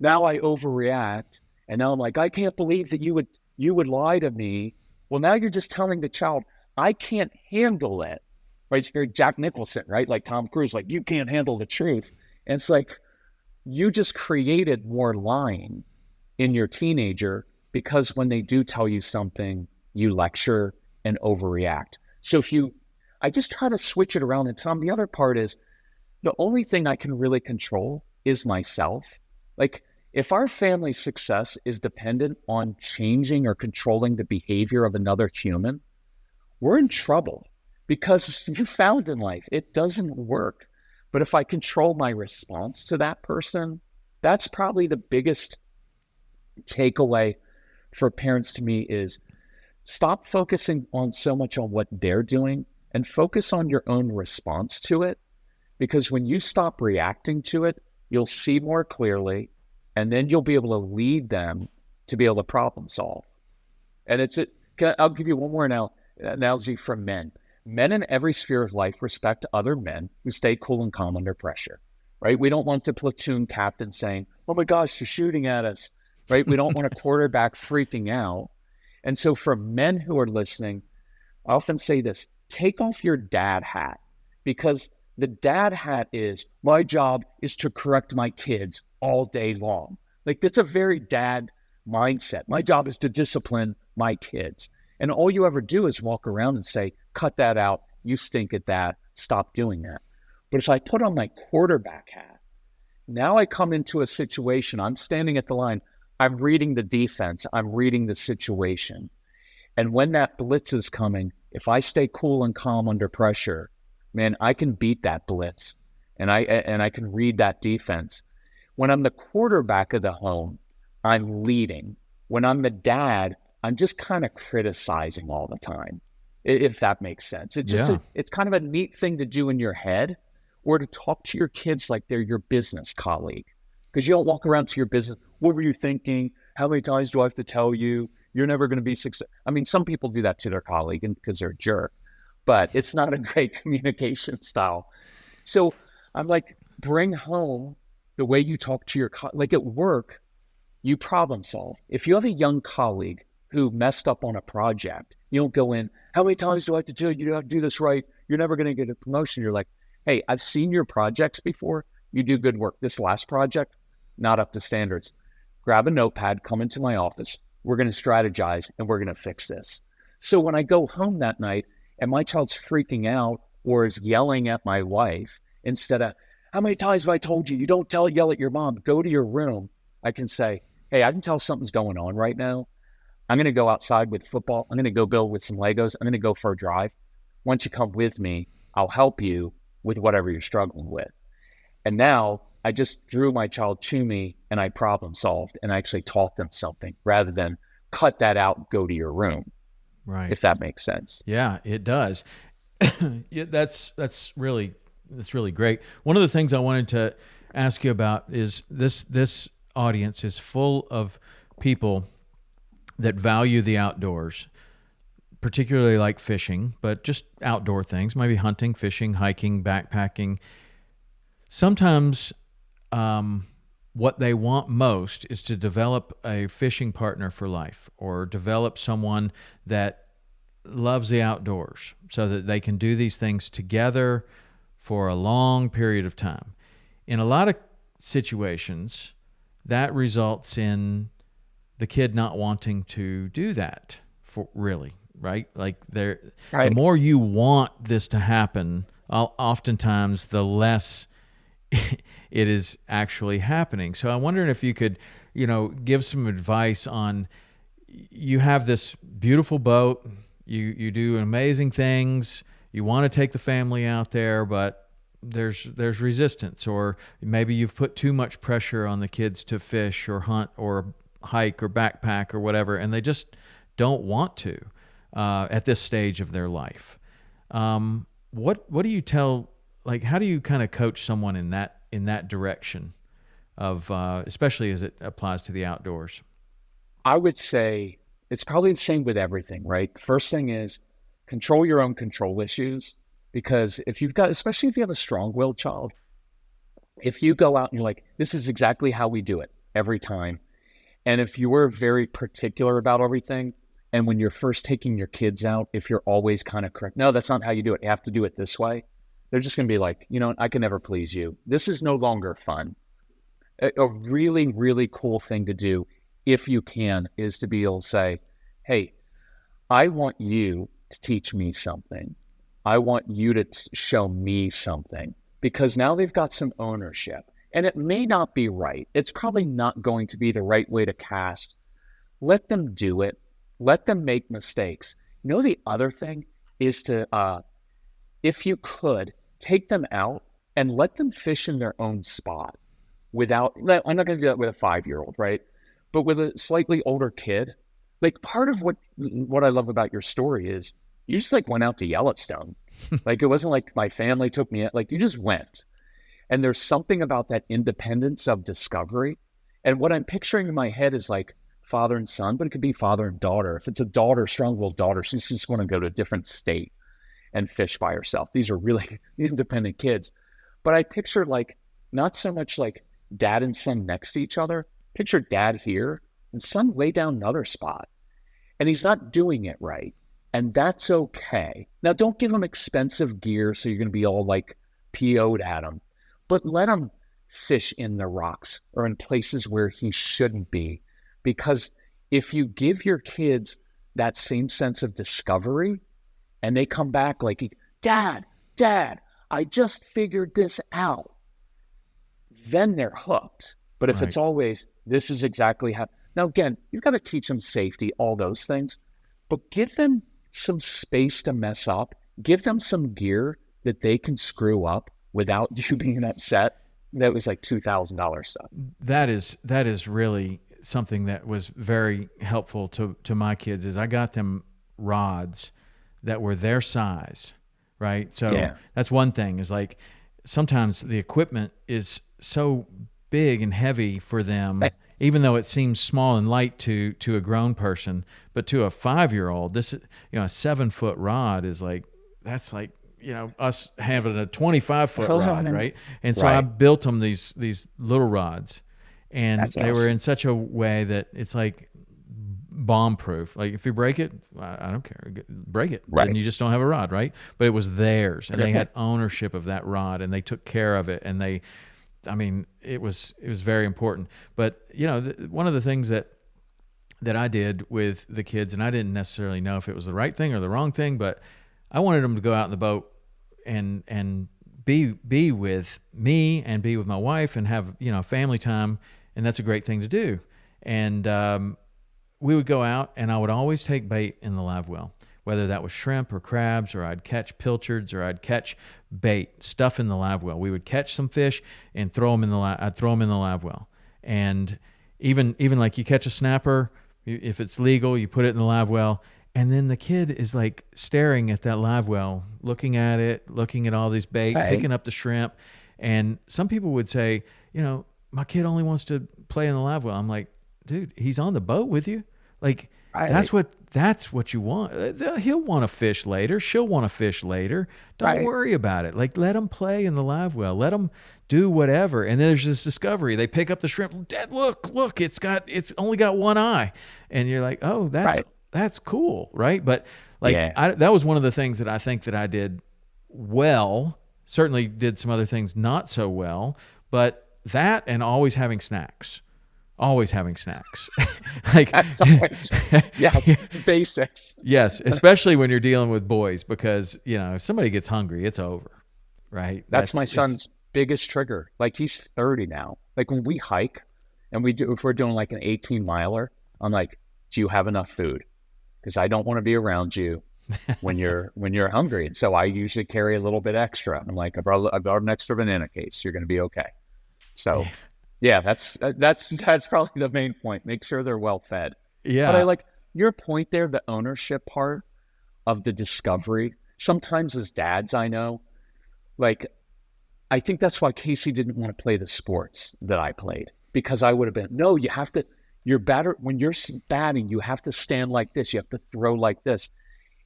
now I overreact. And now I'm like, I can't believe that you would lie to me. Well, now you're just telling the child, I can't handle it, right? It's very Jack Nicholson, right? Like Tom Cruise, like, you can't handle the truth. And it's like, you just created more lying in your teenager because when they do tell you something, you lecture and overreact. So I just try to switch it around and tell them the other part is the only thing I can really control is myself. Like, if our family's success is dependent on changing or controlling the behavior of another human, we're in trouble because you found in life, it doesn't work. But if I control my response to that person, that's probably the biggest takeaway for parents to me is stop focusing on so much on what they're doing and focus on your own response to it. Because when you stop reacting to it, you'll see more clearly. And then you'll be able to lead them to be able to problem solve. And I'll give you one more analogy from men. Men in every sphere of life respect other men who stay cool and calm under pressure, right? We don't want the platoon captain saying, oh my gosh, they're shooting at us, right? We don't want a quarterback freaking out. And so for men who are listening, I often say this, take off your dad hat, because the dad hat is, my job is to correct my kids all day long. Like that's a very dad mindset. My job is to discipline my kids. And all you ever do is walk around and say, cut that out. You stink at that. Stop doing that. But if I put on my quarterback hat, now I come into a situation, I'm standing at the line. I'm reading the defense. I'm reading the situation. And when that blitz is coming, if I stay cool and calm under pressure, man, I can beat that blitz, and I can read that defense. When I'm the quarterback of the home, I'm leading. When I'm the dad, I'm just kind of criticizing all the time, if that makes sense. It's just it's kind of a neat thing to do in your head, or to talk to your kids like they're your business colleague, because you don't walk around to your business. What were you thinking? How many times do I have to tell you? You're never going to be successful. I mean, some people do that to their colleague and because they're a jerk, but it's not a great communication style. So I'm like, bring home the way you talk to your like at work, you problem solve. If you have a young colleague who messed up on a project, you don't go in, how many times do I have to tell you, you have to do this right? You're never going to get a promotion. You're like, hey, I've seen your projects before. You do good work. This last project, not up to standards. Grab a notepad, come into my office. We're going to strategize and we're going to fix this. So when I go home that night and my child's freaking out or is yelling at my wife, instead of, how many times have I told you, you don't yell at your mom, go to your room. I can say, hey, I can tell something's going on right now. I'm going to go outside with football. I'm going to go build with some Legos. I'm going to go for a drive. Once you come with me, I'll help you with whatever you're struggling with. And now I just drew my child to me and I problem solved and I actually taught them something rather than cut that out, go to your room. Right. If that makes sense. Yeah, it does. Yeah, that's really great. One of the things I wanted to ask you about is this audience is full of people that value the outdoors, particularly like fishing, but just outdoor things, maybe hunting, fishing, hiking, backpacking. Sometimes what they want most is to develop a fishing partner for life, or develop someone that loves the outdoors so that they can do these things together for a long period of time. In a lot of situations, that results in the kid not wanting to do that for really, right? Like the more you want this to happen, oftentimes the less it is actually happening. So I'm wondering if you could, give some advice on, you have this beautiful boat, you do amazing things, you want to take the family out there, but there's resistance, or maybe you've put too much pressure on the kids to fish or hunt or hike or backpack or whatever, and they just don't want to at this stage of their life. What do you tell, like, how do you kind of coach someone in that direction of especially as it applies to the outdoors? I would say it's probably the same with everything, right? First thing is control your own control issues, because especially if you have a strong-willed child, if you go out and you're like, this is exactly how we do it every time, and if you were very particular about everything, and when you're first taking your kids out, if you're always kind of correct, no, that's not how you do it, you have to do it this way, they're just going to be like, I can never please you. This is no longer fun. A really, really cool thing to do, if you can, is to be able to say, hey, I want you to teach me something. I want you to show me something, because now they've got some ownership. And it may not be right. It's probably not going to be the right way to cast. Let them do it. Let them make mistakes. The other thing is to, if you could, take them out and let them fish in their own spot I'm not going to do that with a 5-year-old, right? But with a slightly older kid, like, part of what I love about your story is you just went out to Yellowstone. Like, it wasn't like my family took me, like, you just went. And there's something about that independence of discovery. And what I'm picturing in my head is like father and son, but it could be father and daughter. If it's a daughter, strong-willed daughter, she's just going to go to a different state and fish by herself. These are really independent kids. But I picture, like, not so much like dad and son next to each other. Picture dad here and son way down another spot. And he's not doing it right. And that's okay. Now, don't give him expensive gear so you're going to be all like PO'd at him. But let him fish in the rocks or in places where he shouldn't be. Because if you give your kids that same sense of discovery and they come back like, Dad, I just figured this out, then they're hooked. But if it's always, this is exactly how, Now, again, you've got to teach them safety, all those things, but give them some space to mess up. Give them some gear that they can screw up without you being upset. That was like $2,000 stuff. That is really something that was very helpful to my kids. Is I got them rods that were their size, right? So that's one thing. Is like sometimes the equipment is so big and heavy for them, even though it seems small and light to a grown person, but to a 5-year-old, this, a 7-foot rod is like, that's like, us having a 25-foot rod, right? And so I built them these little rods, and that's they awesome. were in such a way that it's like bomb proof. Like if you break it, I don't care, break it, and you just don't have a rod, right? But it was theirs, and they had ownership of that rod, and they took care of it, and it was very important. But one of the things that I did with the kids, and I didn't necessarily know if it was the right thing or the wrong thing, but I wanted them to go out in the boat and be with me and be with my wife and have family time, and that's a great thing to do. And we would go out, and I would always take bait in the live well, whether that was shrimp or crabs, or I'd catch pilchards, or I'd catch bait, stuff in the live well. We would catch some fish and throw them in the I'd throw them in the live well. And even like you catch a snapper, if it's legal, you put it in the live well, and then the kid is like staring at that live well, looking at it, looking at all these bait, picking up the shrimp. And some people would say, my kid only wants to play in the live well. I'm like, dude, he's on the boat with you. Like, that's what you want. He'll want to fish later. She'll want to fish later. Don't worry about it. Like, let them play in the live well. Let them do whatever. And then there's this discovery. They pick up the shrimp. Dad, look, it's only got one eye. And you're like, oh, that's cool, right? But like, that was one of the things that I think that I did well. Certainly did some other things not so well, but that, and always having snacks. Always having snacks. Like, always, yes, basics. Yes, especially when you're dealing with boys, because if somebody gets hungry, it's over, right? That's my son's biggest trigger. Like, he's 30 now. Like, when we hike and if we're doing like an 18-miler, I'm like, do you have enough food? Because I don't want to be around you when you're hungry. And so I usually carry a little bit extra. I'm like, I brought an extra banana case. You're going to be okay. So yeah, that's probably the main point. Make sure they're well fed. Yeah. But I like your point there, the ownership part of the discovery. Sometimes as dads, I know, like, I think that's why Casey didn't want to play the sports that I played, because I would have been, no, you have to, you're better when you're batting, you have to stand like this. You have to throw like this.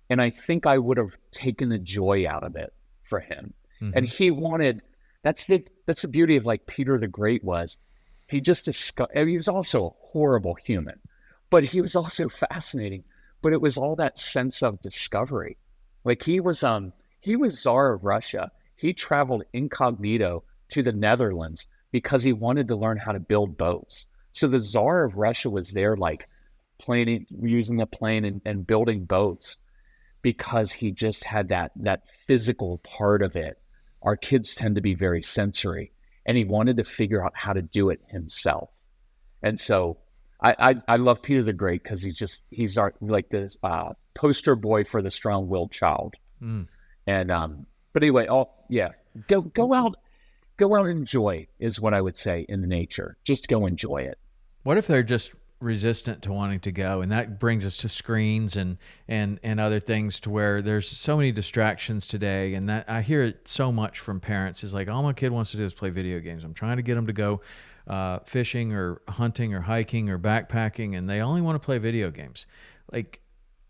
And I think I would have taken the joy out of it for him. Mm-hmm. And he wanted, that's the beauty of like Peter the Great was, he was also a horrible human, but he was also fascinating. But it was all that sense of discovery. Like he was Tsar of Russia. He traveled incognito to the Netherlands because he wanted to learn how to build boats. So the Tsar of Russia was there, like using the plane and building boats, because he just had that physical part of it. Our kids tend to be very sensory, and he wanted to figure out how to do it himself. And so I love Peter the Great because he's like this poster boy for the strong-willed child. Mm. And but anyway, go out and enjoy is what I would say in the nature. Just go enjoy it. What if they're just resistant to wanting to go? And that brings us to screens and other things, to where there's so many distractions today. And that I hear it so much from parents, is like, all my kid wants to do is play video games. I'm trying to get them to go fishing or hunting or hiking or backpacking, and they only want to play video games. Like,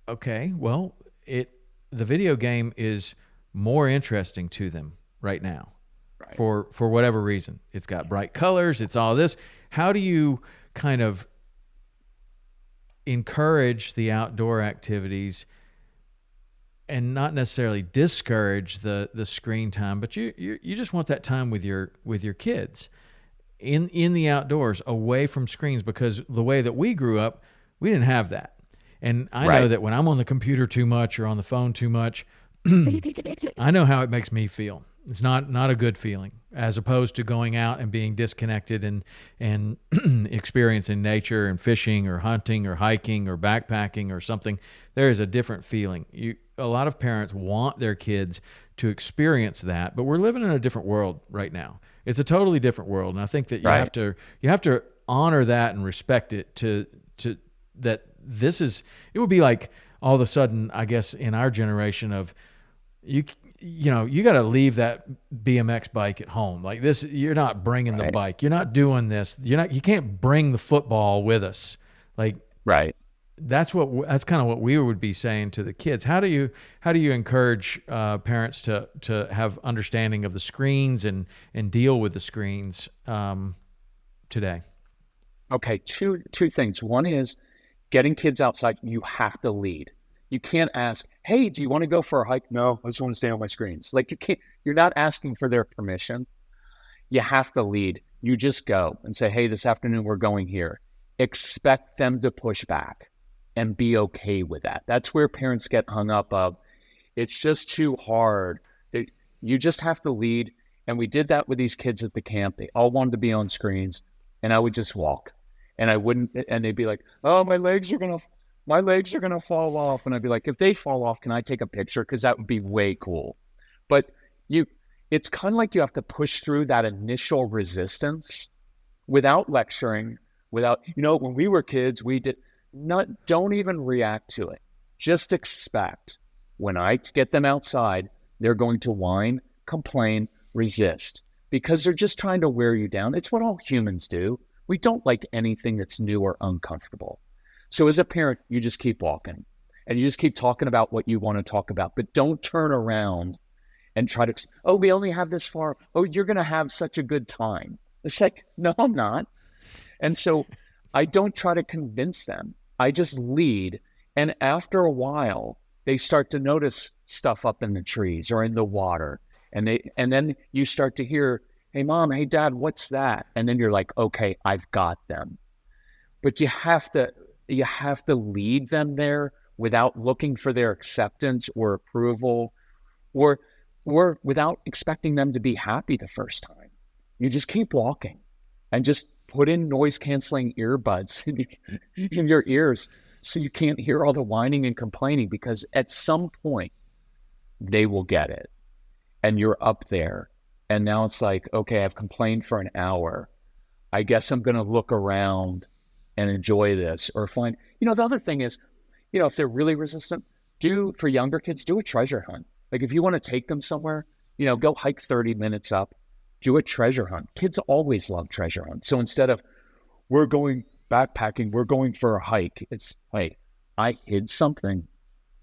okay, well, the video game is more interesting to them right now, right, for whatever reason. It's got bright colors. It's all this. How do you kind of encourage the outdoor activities and not necessarily discourage the screen time, but you just want that time with your kids in the outdoors, away from screens? Because the way that we grew up, we didn't have that. And I know that when I'm on the computer too much or on the phone too much, I know how it makes me feel. It's not a good feeling, as opposed to going out and being disconnected and experiencing nature and fishing or hunting or hiking or backpacking or something. There is a different feeling. A lot of parents want their kids to experience that, but we're living in a different world right now. It's a totally different world, and I think that you have to honor that and respect it. To that this is, it would be like all of a sudden, I guess, in our generation of you know, you got to leave that BMX bike at home. Like this, you're not bringing the bike. You're not doing this. You can't bring the football with us. Like, right. That's kind of what we would be saying to the kids. How do you encourage parents to have understanding of the screens and deal with the screens today? Okay. Two things. One is getting kids outside. You have to lead. You can't ask, hey, do you want to go for a hike? No, I just want to stay on my screens. Like you're not asking for their permission. You have to lead. You just go and say, hey, this afternoon we're going here. Expect them to push back and be okay with that. That's where parents get hung up of, it's just too hard. You just have to lead. And we did that with these kids at the camp. They all wanted to be on screens, and I would just walk. And they'd be like, oh, my legs are going to fall off. And I'd be like, if they fall off, can I take a picture? Because that would be way cool. But it's kind of like you have to push through that initial resistance without lecturing, without, when we were kids, don't even react to it. Just expect when I get them outside, they're going to whine, complain, resist, because they're just trying to wear you down. It's what all humans do. We don't like anything that's new or uncomfortable. So as a parent, you just keep walking and you just keep talking about what you want to talk about, but don't turn around and try to, oh, we only have this far. Oh, you're going to have such a good time. It's like, no, I'm not. And so I don't try to convince them. I just lead. And after a while, they start to notice stuff up in the trees or in the water. And then you start to hear, hey, mom, hey, dad, what's that? And then you're like, okay, I've got them. But you have to lead them there without looking for their acceptance or approval or without expecting them to be happy the first time. You just keep walking and just put in noise canceling earbuds in your ears so you can't hear all the whining and complaining, because at some point they will get it and you're up there. And now it's like, okay, I've complained for an hour. I guess I'm going to look around and enjoy this, or find, the other thing is, if they're really resistant, for younger kids, do a treasure hunt. Like if you want to take them somewhere, go hike 30 minutes up, do a treasure hunt. Kids always love treasure hunts. So instead of, we're going backpacking, we're going for a hike, it's, wait, I hid something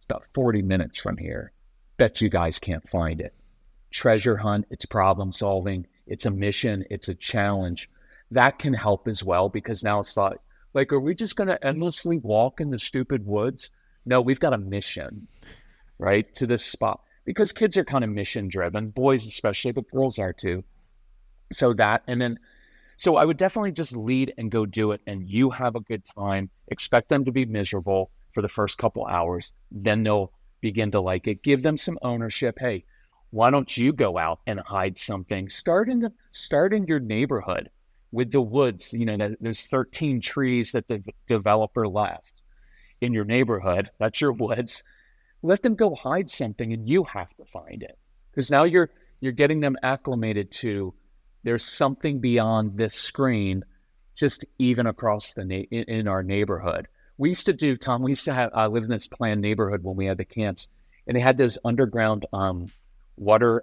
about 40 minutes from here. Bet you guys can't find it. Treasure hunt, it's problem solving, it's a mission, it's a challenge. That can help as well, because now it's like, are we just going to endlessly walk in the stupid woods? No, we've got a mission, right, to this spot. Because kids are kind of mission driven, boys especially, but girls are too. So I would definitely just lead and go do it, and you have a good time. Expect them to be miserable for the first couple hours. Then they'll begin to like it. Give them some ownership. Hey, why don't you go out and hide something? Start in your neighborhood with the woods. There's 13 trees that the developer left in your neighborhood. That's your woods. Let them go hide something, and you have to find it, because now you're getting them acclimated to, there's something beyond this screen, just even across in our neighborhood. We used to have live in this planned neighborhood when we had the camps, and they had those underground water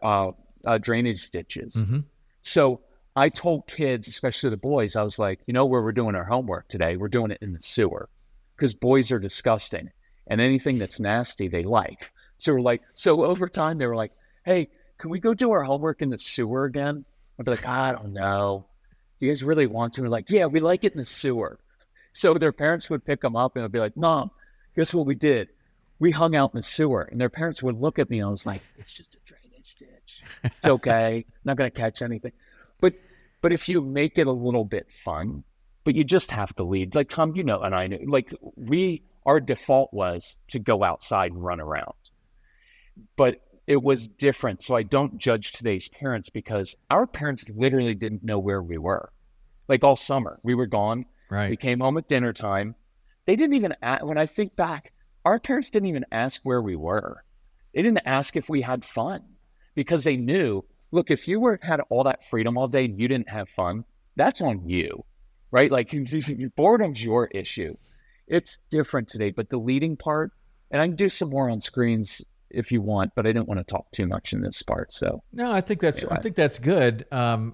drainage ditches. Mm-hmm. So I told kids, especially the boys, I was like, where we're doing our homework today? We're doing it in the sewer, because boys are disgusting, and anything that's nasty they like. So over time they were like, hey, can we go do our homework in the sewer again? I'd be like, I don't know. You guys really want to? We're like, yeah, we like it in the sewer. So their parents would pick them up and I'd be like, Mom, guess what we did? We hung out in the sewer. And their parents would look at me and I was like, it's just a drainage ditch. It's okay. Not going to catch anything. But if you make it a little bit fun, but you just have to lead. Like Tom, and I knew, like our default was to go outside and run around. But it was different. So I don't judge today's parents because our parents literally didn't know where we were. Like all summer, we were gone. Right. We came home at dinner time. They didn't even, when I think back, our parents didn't even ask where we were. They didn't ask if we had fun because they knew, look, if you had all that freedom all day and you didn't have fun, that's on you, right? Like boredom's your issue. It's different today, but the leading part, and I can do some more on screens if you want, but I didn't want to talk too much in this part. So no, I think that's good.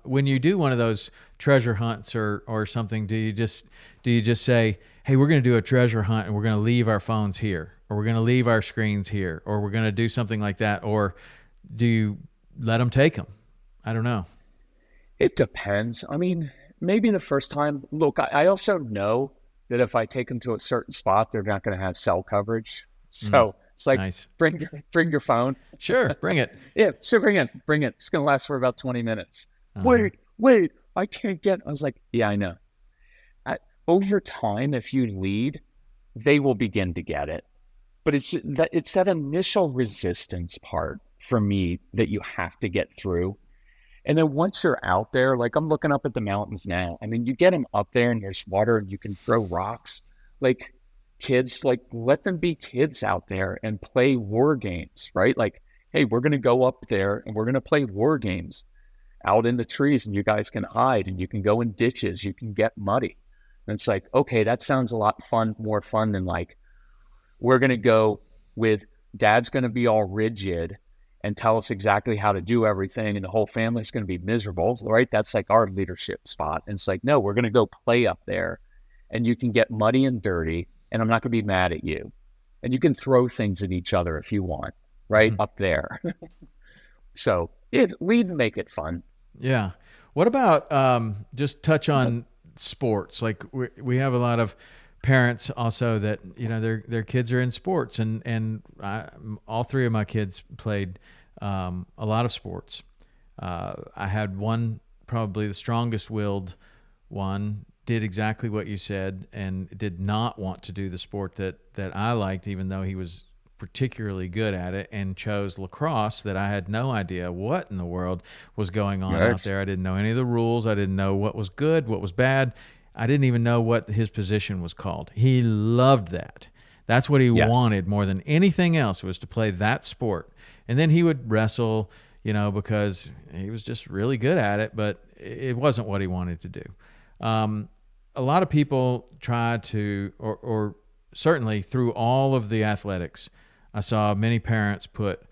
When you do one of those treasure hunts or something, do you just say, hey, we're going to do a treasure hunt and we're going to leave our phones here, or we're going to leave our screens here, or we're going to do something like that, or do you let them take them? I don't know. It depends. I mean, maybe the first time. Look, I also know that if I take them to a certain spot, they're not going to have cell coverage. So it's like, nice. bring your phone. Sure, bring it. Yeah, sure, bring it. It's going to last for about 20 minutes. Wait, I can't get. I was like, yeah, I know. Over time, if you lead, they will begin to get it. But it's that initial resistance part for me that you have to get through. And then once you're out there, like I'm looking up at the mountains now. I mean, you get them up there and there's water and you can throw rocks. Like kids, like let them be kids out there and play war games, right? Like, hey, we're going to go up there and we're going to play war games out in the trees and you guys can hide and you can go in ditches. You can get muddy. And it's like, okay, that sounds a lot more fun than like, we're going to go with dad's going to be all rigid and tell us exactly how to do everything. And the whole family's going to be miserable, right? That's like our leadership spot. And it's like, no, we're going to go play up there and you can get muddy and dirty and I'm not going to be mad at you. And you can throw things at each other if you want, right? Up there. So we'd make it fun. Yeah. What about just touch on sports? Like we have a lot of parents also that, you know, their kids are in sports and all three of my kids played a lot of sports. I had one, probably the strongest willed one, did exactly what you said and did not want to do the sport that I liked, even though he was particularly good at it, and chose lacrosse that I had no idea what in the world was going on out there. I didn't know any of the rules. I didn't know what was good, what was bad. I didn't even know what his position was called. He loved that. That's what he wanted more than anything else, was to play that sport. And then he would wrestle, you know, because he was just really good at it, but it wasn't what he wanted to do. A lot of people try to, or certainly through all of the athletics, I saw many parents put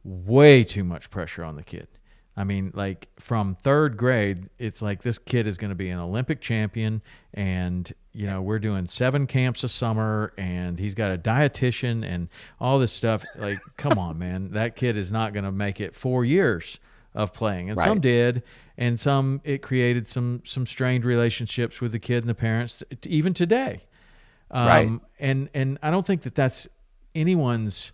way too much pressure on the kid. I mean, like from third grade, it's like this kid is going to be an Olympic champion and, you know, we're doing 7 camps a summer and he's got a dietitian and all this stuff. Like, come on, man, that kid is not going to make it 4 years of playing. And some did, and some, it created some strained relationships with the kid and the parents, even today. And I don't think that that's anyone's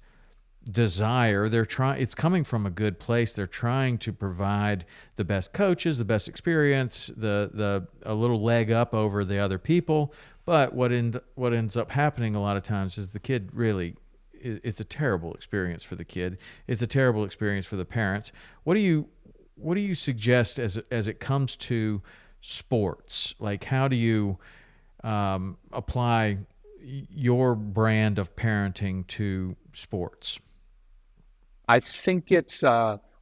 desire. It's coming from a good place. They're trying to provide the best coaches, the best experience, a little leg up over the other people. But what ends up happening a lot of times is the kid really, it's a terrible experience for the kid. It's a terrible experience for the parents. What do you suggest as it comes to sports? Like, how do you apply your brand of parenting to sports? I think it's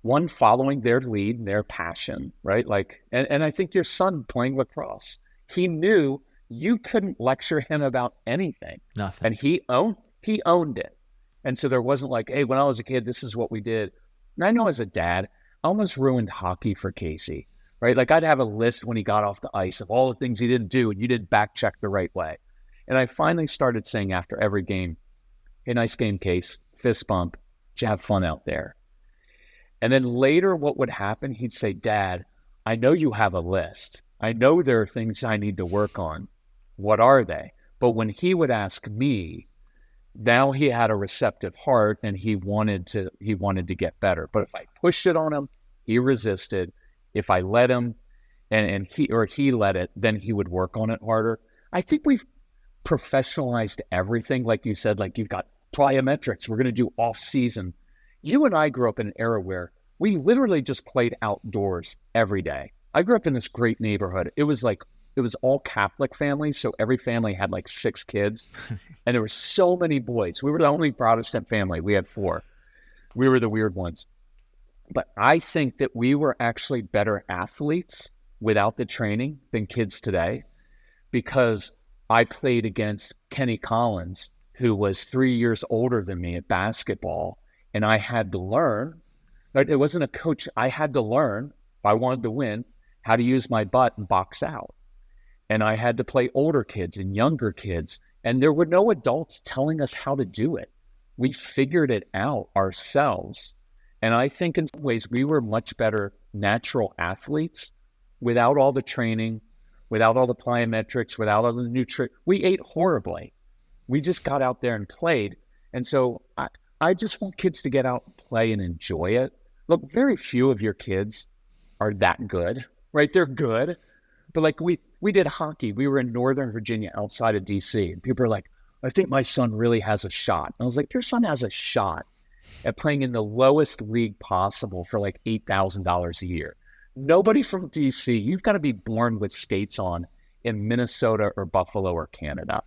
one, following their lead, their passion, right? Like, and I think your son playing lacrosse, he knew you couldn't lecture him about anything. Nothing. And he owned it. And so there wasn't like, hey, when I was a kid, this is what we did. And I know as a dad, I almost ruined hockey for Casey, right? Like I'd have a list when he got off the ice of all the things he didn't do and you didn't back check the right way. And I finally started saying after every game, hey, nice game, Case, fist bump, did you have fun out there? And then later what would happen, he'd say, Dad, I know you have a list. I know there are things I need to work on. What are they? But when he would ask me, now he had a receptive heart and he wanted to get better. But if I pushed it on him, he resisted. If I let him and he let it, then he would work on it harder. I think we've professionalized everything. Like you said, like you've got plyometrics. We're going to do off season. you and I grew up in an era where we literally just played outdoors every day. I grew up in this great neighborhood. It was all Catholic families, so every family had like 6 kids, and there were so many boys. We were the only Protestant family. We had 4. We were the weird ones. But I think that we were actually better athletes without the training than kids today, because I played against Kenny Collins, who was 3 years older than me at basketball, and I had to learn. It wasn't a coach. I had to learn, if I wanted to win, how to use my butt and box out. And I had to play older kids and younger kids, and there were no adults telling us how to do it. We figured it out ourselves. And I think in some ways we were much better natural athletes without all the training, without all the plyometrics, without all the nutrition. We ate horribly. We just got out there and played. And so I just want kids to get out and play and enjoy it. Look, very few of your kids are that good, right? They're good. But like we did hockey. We were in Northern Virginia outside of DC. And people are like, I think my son really has a shot. And I was like, your son has a shot at playing in the lowest league possible for like $8,000 a year. Nobody from DC, you've got to be born with skates on in Minnesota or Buffalo or Canada.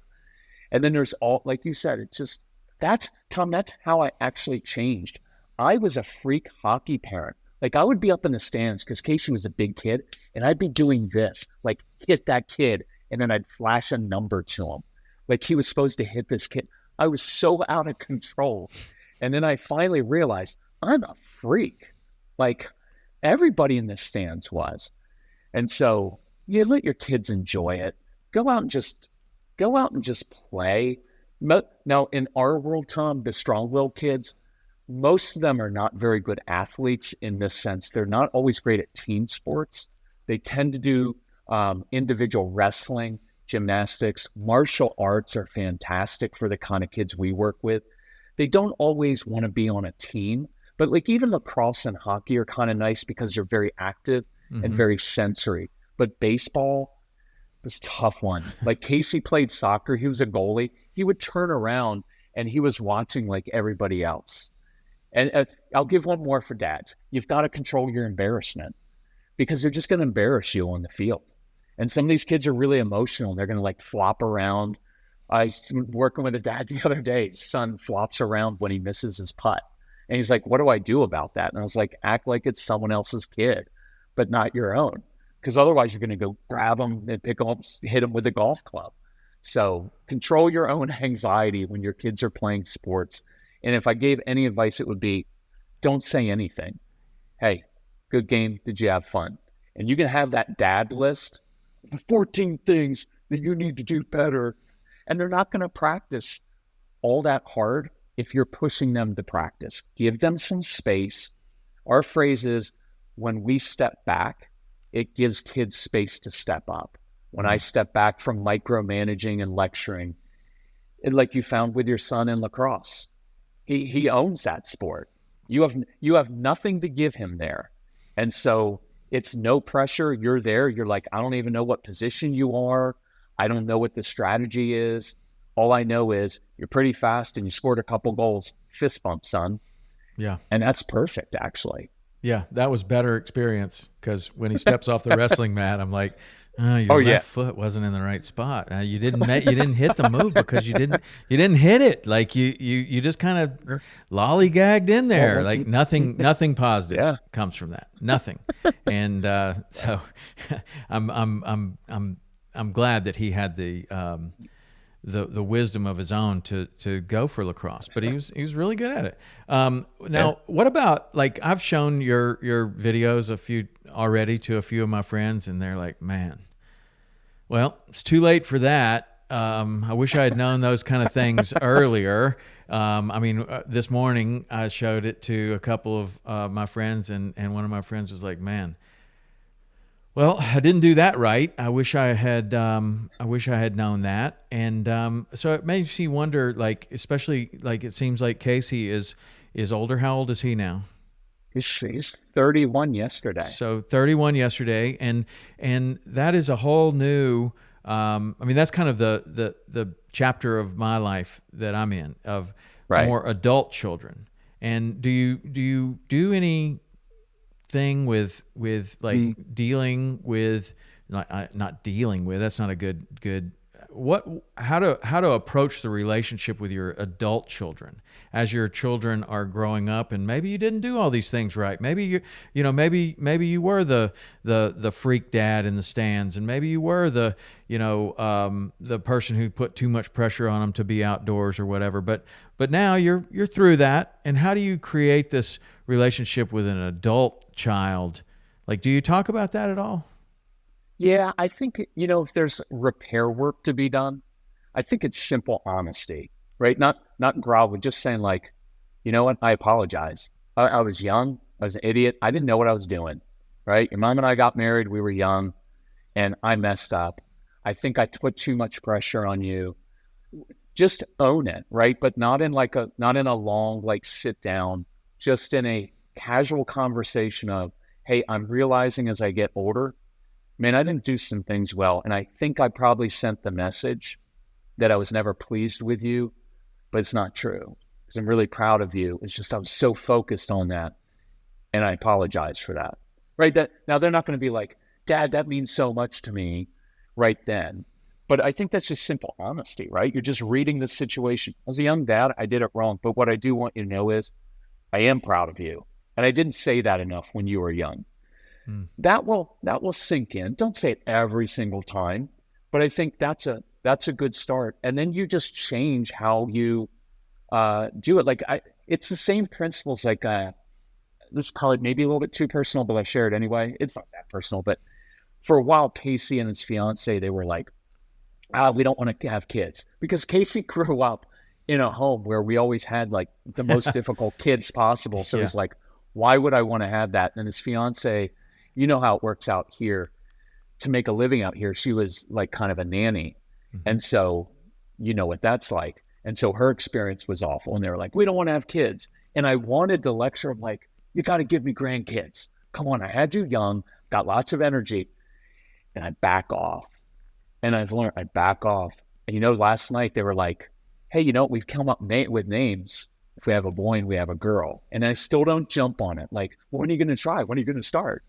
And then there's all, like you said, it's just, that's how I actually changed. I was a freak hockey parent. Like I would be up in the stands because Casey was a big kid, and I'd be doing this, like hit that kid, and then I'd flash a number to him. Like he was supposed to hit this kid. I was so out of control. And then I finally realized I'm a freak. Like everybody in the stands was. And so you let your kids enjoy it. Go out and just play. Now in our world, Tom, the strong-willed kids, most of them are not very good athletes in this sense. They're not always great at team sports. They tend to do individual wrestling, gymnastics. Martial arts are fantastic for the kind of kids we work with. They don't always want to be on a team, but like even lacrosse and hockey are kind of nice because they're very active and very sensory. But baseball was a tough one. Like Casey played soccer. He was a goalie. He would turn around and he was watching like everybody else. And I'll give one more for dads. You've got to control your embarrassment because they're just going to embarrass you on the field. And some of these kids are really emotional. They're going to like flop around. I was working with a dad the other day. His son flops around when he misses his putt. And he's like, what do I do about that? And I was like, act like it's someone else's kid, but not your own. Because otherwise you're going to go grab them and pick them up, hit them with a golf club. So control your own anxiety when your kids are playing sports. And if I gave any advice, it would be, don't say anything. Hey, good game. Did you have fun? And you can have that dad list, the 14 things that you need to do better. And they're not going to practice all that hard if you're pushing them to practice. Give them some space. Our phrase is, when we step back, it gives kids space to step up. When I step back from micromanaging and lecturing, like you found with your son in lacrosse, he owns that sport. You have nothing to give him there. And so it's no pressure. You're there. You're like, I don't even know what position you are. I don't know what the strategy is. All I know is you're pretty fast and you scored a couple goals. Fist bump, son. Yeah. And that's perfect, actually. Yeah, that was better experience because when he steps off the wrestling mat, I'm like, your left foot wasn't in the right spot. You didn't hit the move because you didn't hit it. Like you just kind of lollygagged in there. Like nothing positive comes from that. Nothing. And so I'm glad that he had the wisdom of his own to go for lacrosse, but he was really good at it. Now, what about, like, I've shown your videos already to a few of my friends, and they're like, man, well, it's too late for that. I wish I had known those kind of things earlier. This morning I showed it to a couple of my friends, and one of my friends was like, man, well, I didn't do that right. I wish I had known that. And so it makes me wonder, like, especially like it seems like Casey is older. How old is he now? He's 31 yesterday. So 31 yesterday, and that is a whole new. That's kind of the chapter of my life that I'm in, of more adult children. And do you do anything with like dealing with not dealing with, that's not a good how to approach the relationship with your adult children as your children are growing up, and maybe you didn't do all these things right. Maybe maybe you were the freak dad in the stands, and maybe you were the person who put too much pressure on them to be outdoors or whatever. But now you're through that, and how do you create this relationship with an adult child? Like, do you talk about that at all? Yeah, I think, if there's repair work to be done, I think it's simple honesty, right? Not groveling, just saying like, you know what, I apologize. I was young. I was an idiot. I didn't know what I was doing, right? Your mom and I got married. We were young, and I messed up. I think I put too much pressure on you. Just own it, right? But not in a long, like, sit down, just in a casual conversation of, hey, I'm realizing as I get older, man, I didn't do some things well. And I think I probably sent the message that I was never pleased with you, but it's not true, because I'm really proud of you. It's just I was so focused on that, and I apologize for that, right? Now they're not going to be like, Dad, that means so much to me right then. But I think that's just simple honesty, right? You're just reading the situation. As a young dad, I did it wrong. But what I do want you to know is I am proud of you. And I didn't say that enough when you were young. That will sink in. Don't say it every single time, but I think that's a good start. And then you just change how you do it. Like it's the same principles. Like this is probably maybe a little bit too personal, but I share it anyway. It's not that personal, but for a while, Casey and his fiance, they were like, we don't want to have kids, because Casey grew up in a home where we always had like the most difficult kids possible. So it's like, why would I want to have that? And his fiance, you know how it works out here to make a living out here. She was like kind of a nanny. Mm-hmm. And so you know what that's like. And so her experience was awful. And they were like, we don't want to have kids. And I wanted to lecture them like, you got to give me grandkids. Come on, I had you young, got lots of energy. And I back off. And I've learned I back off. And last night they were like, hey, we've come up with names. If we have a boy and we have a girl. And I still don't jump on it. Like, when are you going to try? When are you going to start?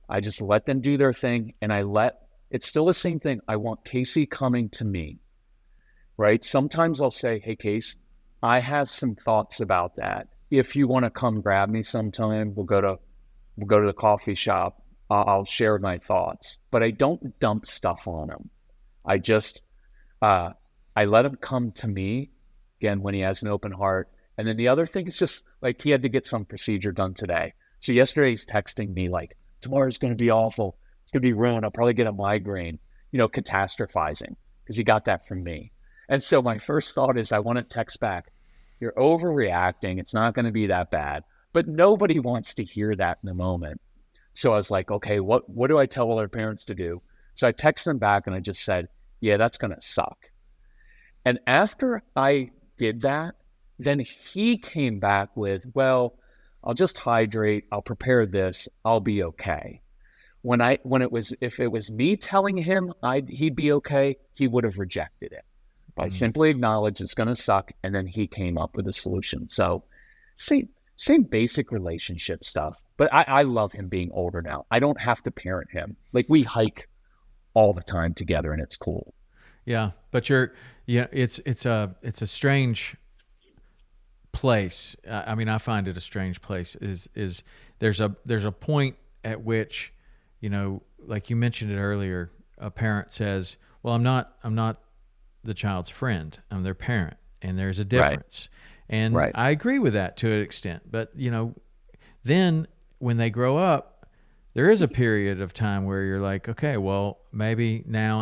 I just let them do their thing, and it's still the same thing. I want Casey coming to me, right? Sometimes I'll say, hey, Case, I have some thoughts about that. If you want to come grab me sometime, we'll go to the coffee shop. I'll share my thoughts, but I don't dump stuff on him. I just, I let him come to me, again, when he has an open heart. And then the other thing is just like, he had to get some procedure done today. So yesterday he's texting me like, tomorrow's going to be awful. It's going to be ruined. I'll probably get a migraine, catastrophizing, because he got that from me. And so my first thought is I want to text back, you're overreacting. It's not going to be that bad. But nobody wants to hear that in the moment. So I was like, okay, what do I tell other parents to do? So I texted them back and I just said, yeah, that's going to suck. And after I did that, then he came back with, well, I'll just hydrate. I'll prepare this. I'll be okay. If it was me telling him he'd be okay, he would have rejected it. But I simply acknowledged it's going to suck, and then he came up with a solution. So, same basic relationship stuff. But I love him being older now. I don't have to parent him. Like, we hike all the time together, and it's cool. Yeah, but it's a strange place. I mean, I find it a strange place. Is there's a point at which, like you mentioned it earlier, a parent says, well, I'm not the child's friend, I'm their parent, and there's a difference. Right. And right. I agree with that to an extent, but then when they grow up, there is a period of time where you're like, okay, well, maybe now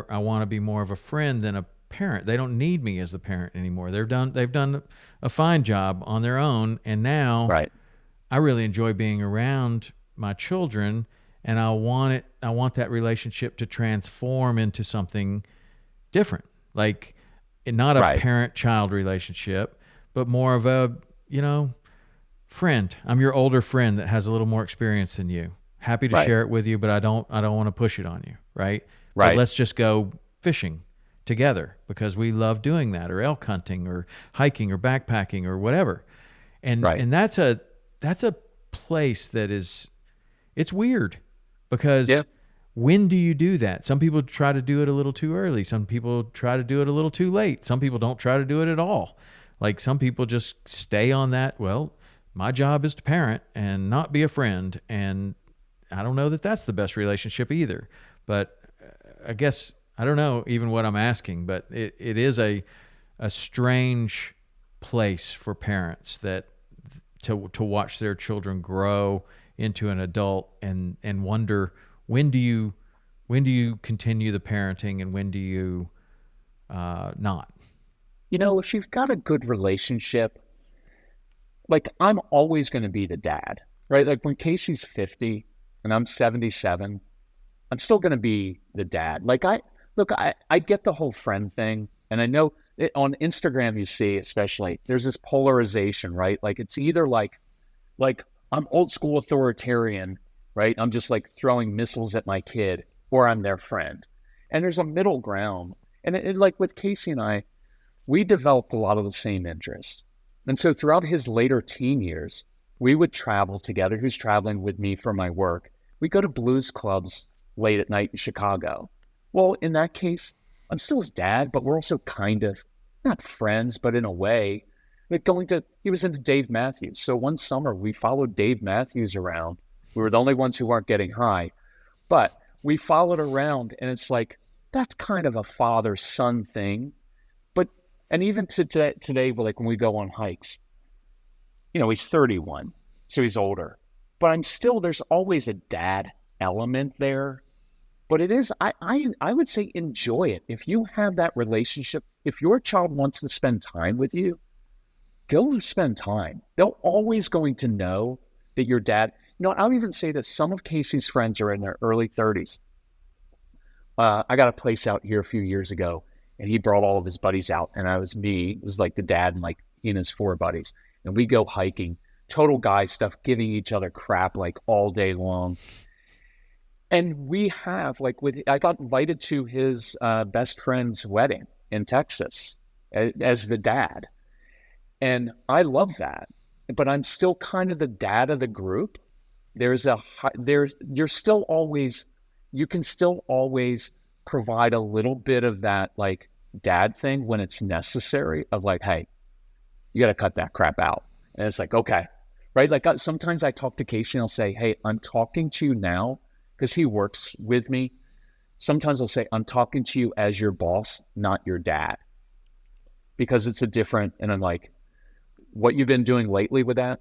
I want to be more of a friend than a parent. They don't need me as the parent anymore. They've done a fine job on their own, and now right. I really enjoy being around my children, and I want that relationship to transform into something different. Like, not a right. parent-child relationship, but more of a, friend. I'm your older friend that has a little more experience than you. Happy to right. share it with you, but I don't want to push it on you, right? Right. But let's just go fishing together because we love doing that, or elk hunting or hiking or backpacking or whatever. And Right. and that's a place that is, it's weird Yeah. because when do you do that? Some people try to do it a little too early. Some people try to do it a little too late. Some people don't try to do it at all. Like some people just stay on that. Well, my job is to parent and not be a friend. And I don't know that that's the best relationship either. But I guess, I don't know even what I'm asking, but it is a strange place for parents that to watch their children grow into an adult and wonder, when do you continue the parenting and when do you not? If you've got a good relationship, like I'm always going to be the dad, right? Like when Casey's 50 and I'm 77, I'm still going to be the dad. Like I get the whole friend thing. And I know on Instagram, you see, especially, there's this polarization, right? Like it's either like I'm old school authoritarian, right? I'm just like throwing missiles at my kid, or I'm their friend. And there's a middle ground. And like with Casey and I, we developed a lot of the same interests. And so throughout his later teen years, we would travel together. He was traveling with me for my work. We go to blues clubs late at night in Chicago. Well, in that case, I'm still his dad, but we're also kind of not friends, but in a way, like he was into Dave Matthews. So one summer we followed Dave Matthews around. We were the only ones who weren't getting high, but we followed around, and it's like, that's kind of a father-son thing. And even today, like when we go on hikes, he's 31, so he's older. But there's always a dad element there. But it is, I would say, enjoy it. If you have that relationship, if your child wants to spend time with you, go spend time. They're always going to know that your dad, I'll even say that some of Casey's friends are in their early 30s. I got a place out here a few years ago, and he brought all of his buddies out, and it was like the dad and like he and his 4 buddies. And we go hiking, total guy stuff, giving each other crap like all day long. And we have I got invited to his best friend's wedding in Texas as the dad. And I love that, but I'm still kind of the dad of the group. You can still always provide a little bit of that like dad thing when it's necessary of like, hey, you got to cut that crap out. And it's like, okay, right? Like sometimes I talk to Casey and I'll say, hey, I'm talking to you now because he works with me. Sometimes I'll say, I'm talking to you as your boss, not your dad, because it's and I'm like, what you've been doing lately with that,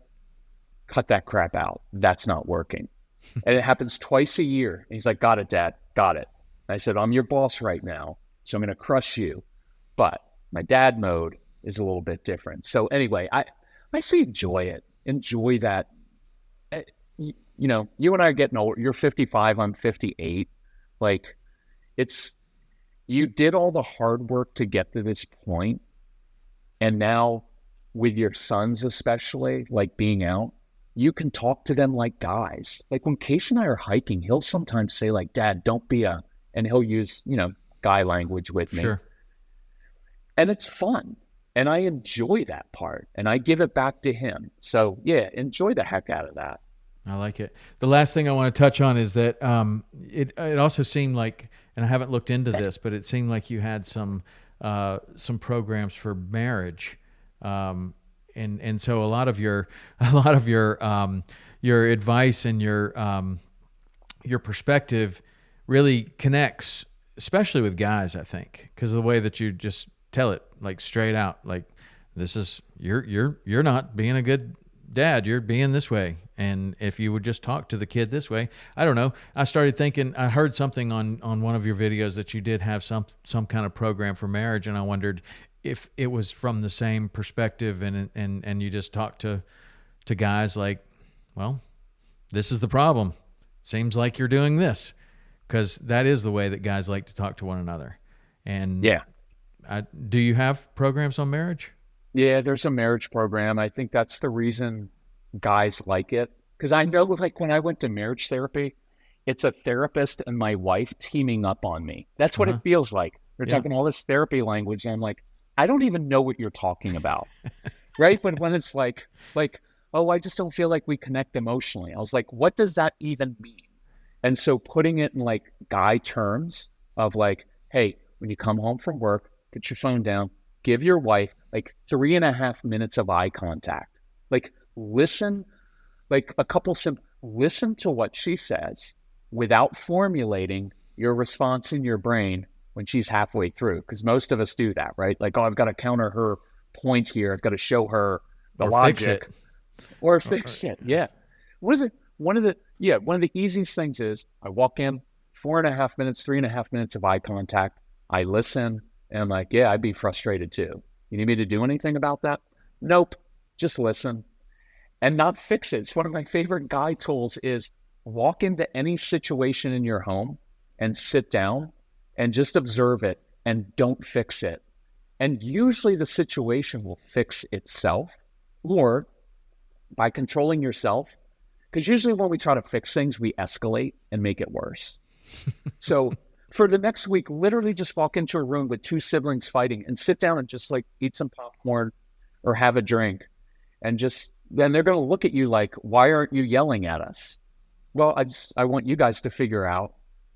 cut that crap out. That's not working. And it happens twice a year. And he's like, got it, Dad, got it. And I said, I'm your boss right now, so I'm going to crush you. But my dad mode is a little bit different. So anyway, I say enjoy it. Enjoy that. You and I are getting older. You're 55, I'm 58. Like, you did all the hard work to get to this point. And now with your sons especially, like being out, you can talk to them like guys. Like when Casey and I are hiking, he'll sometimes say like, Dad, don't be and he'll use, guy language with me. Sure. And it's fun. And I enjoy that part. And I give it back to him. So yeah, enjoy the heck out of that. I like it. The last thing I want to touch on is that it also seemed like, and I haven't looked into this, but it seemed like you had some programs for marriage. And so a lot of your advice and your perspective really connects, especially with guys, I think, because of the way that you just tell it like straight out, like this is you're not being a good dad, you're being this way. And if you would just talk to the kid this way, I don't know. I started thinking, I heard something on one of your videos that you did have some kind of program for marriage, and I wondered if it was from the same perspective and you just talk to guys like, well, this is the problem. Seems like you're doing this, because that is the way that guys like to talk to one another. And yeah, do you have programs on marriage? Yeah, there's a marriage program. I think that's the reason guys like it. Because I know, like when I went to marriage therapy, it's a therapist and my wife teaming up on me. That's what it feels like. They're talking all this therapy language, and I'm like, I don't even know what you're talking about. right? But when it's like, oh, I just don't feel like we connect emotionally. I was like, what does that even mean? And so putting it in like guy terms of like, hey, when you come home from work, put your phone down, give your wife like 3.5 minutes of eye contact. Like listen, like listen to what she says without formulating your response in your brain when she's halfway through. Because most of us do that, right? Like, oh, I've got to counter her point here. I've got to show her the Or logic fix it. or fix it. Yeah. One of the easiest things is I walk in, 4.5 minutes, 3.5 minutes of eye contact. I listen and I'm like, yeah, I'd be frustrated too. You need me to do anything about that? Nope. Just listen and not fix it. It's one of my favorite guy tools is walk into any situation in your home and sit down and just observe it and don't fix it. And usually the situation will fix itself, or by controlling yourself, because usually when we try to fix things, we escalate and make it worse. So for the next week, literally just walk into a room with two siblings fighting and sit down and just like eat some popcorn or have a drink. And just then they're going to look at you like, why aren't you yelling at us? Well, I want you guys to figure out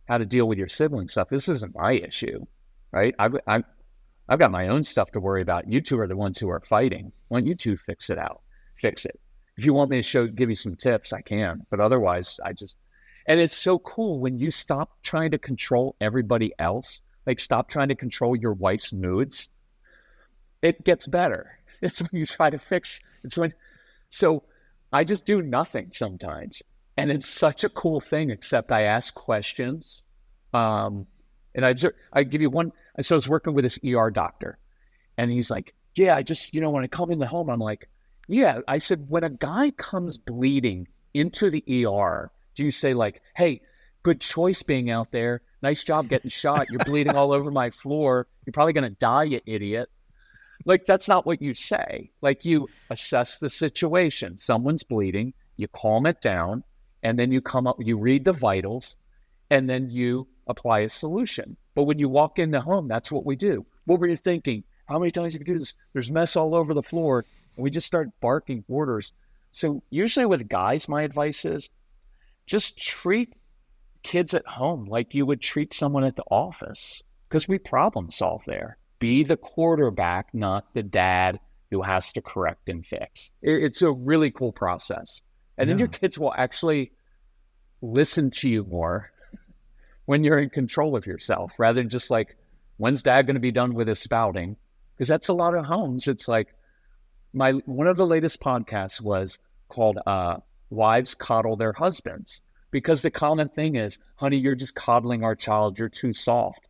how to deal with your sibling stuff. This isn't my issue, right? I've got my own stuff to worry about. You two are the ones who are fighting. Why don't you two fix it. If you want me to give you some tips, I can. But otherwise, and it's so cool when you stop trying to control everybody else, like stop trying to control your wife's moods, it gets better. It's when you try to fix, so I just do nothing sometimes. And it's such a cool thing, except I ask questions. And I give you one. So I was working with this ER doctor and he's like, yeah, I just, when I come in the home, I'm like, yeah, I said, when a guy comes bleeding into the ER, do you say like, hey, good choice being out there. Nice job getting shot. You're bleeding all over my floor. You're probably going to die, you idiot. Like, that's not what you say. Like, you assess the situation. Someone's bleeding. You calm it down. And then you come up, you read the vitals, and then you apply a solution. But when you walk in the home, that's what we do. What were you thinking? How many times you can do this? There's mess all over the floor. And we just start barking orders. So usually with guys, my advice is just treat kids at home like you would treat someone at the office, because we problem solve there. Be the quarterback, not the dad who has to correct and fix. It's a really cool process. And then your kids will actually listen to you more when you're in control of yourself, rather than just like, when's dad going to be done with his spouting? Because that's a lot of homes. It's like one of the latest podcasts was called Wives Coddle Their Husbands, because the common thing is, honey, you're just coddling our child. You're too soft.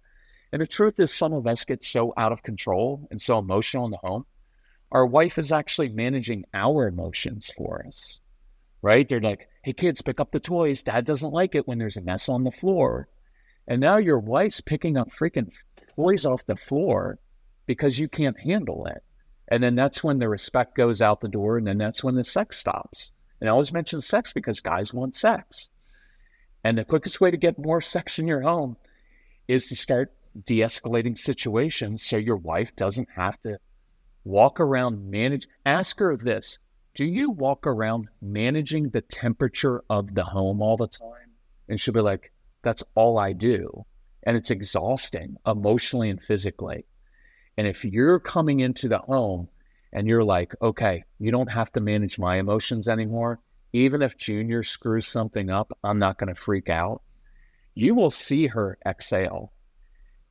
And the truth is, some of us get so out of control and so emotional in the home. Our wife is actually managing our emotions for us. Right? They're like, hey, kids, pick up the toys. Dad doesn't like it when there's a mess on the floor. And now your wife's picking up freaking toys off the floor because you can't handle it. And then that's when the respect goes out the door. And then that's when the sex stops. And I always mention sex because guys want sex. And the quickest way to get more sex in your home is to start de-escalating situations so your wife doesn't have to walk around, ask her this. Do you walk around managing the temperature of the home all the time? And she'll be like, that's all I do. And it's exhausting emotionally and physically. And if you're coming into the home and you're like, okay, you don't have to manage my emotions anymore. Even if Junior screws something up, I'm not going to freak out. You will see her exhale.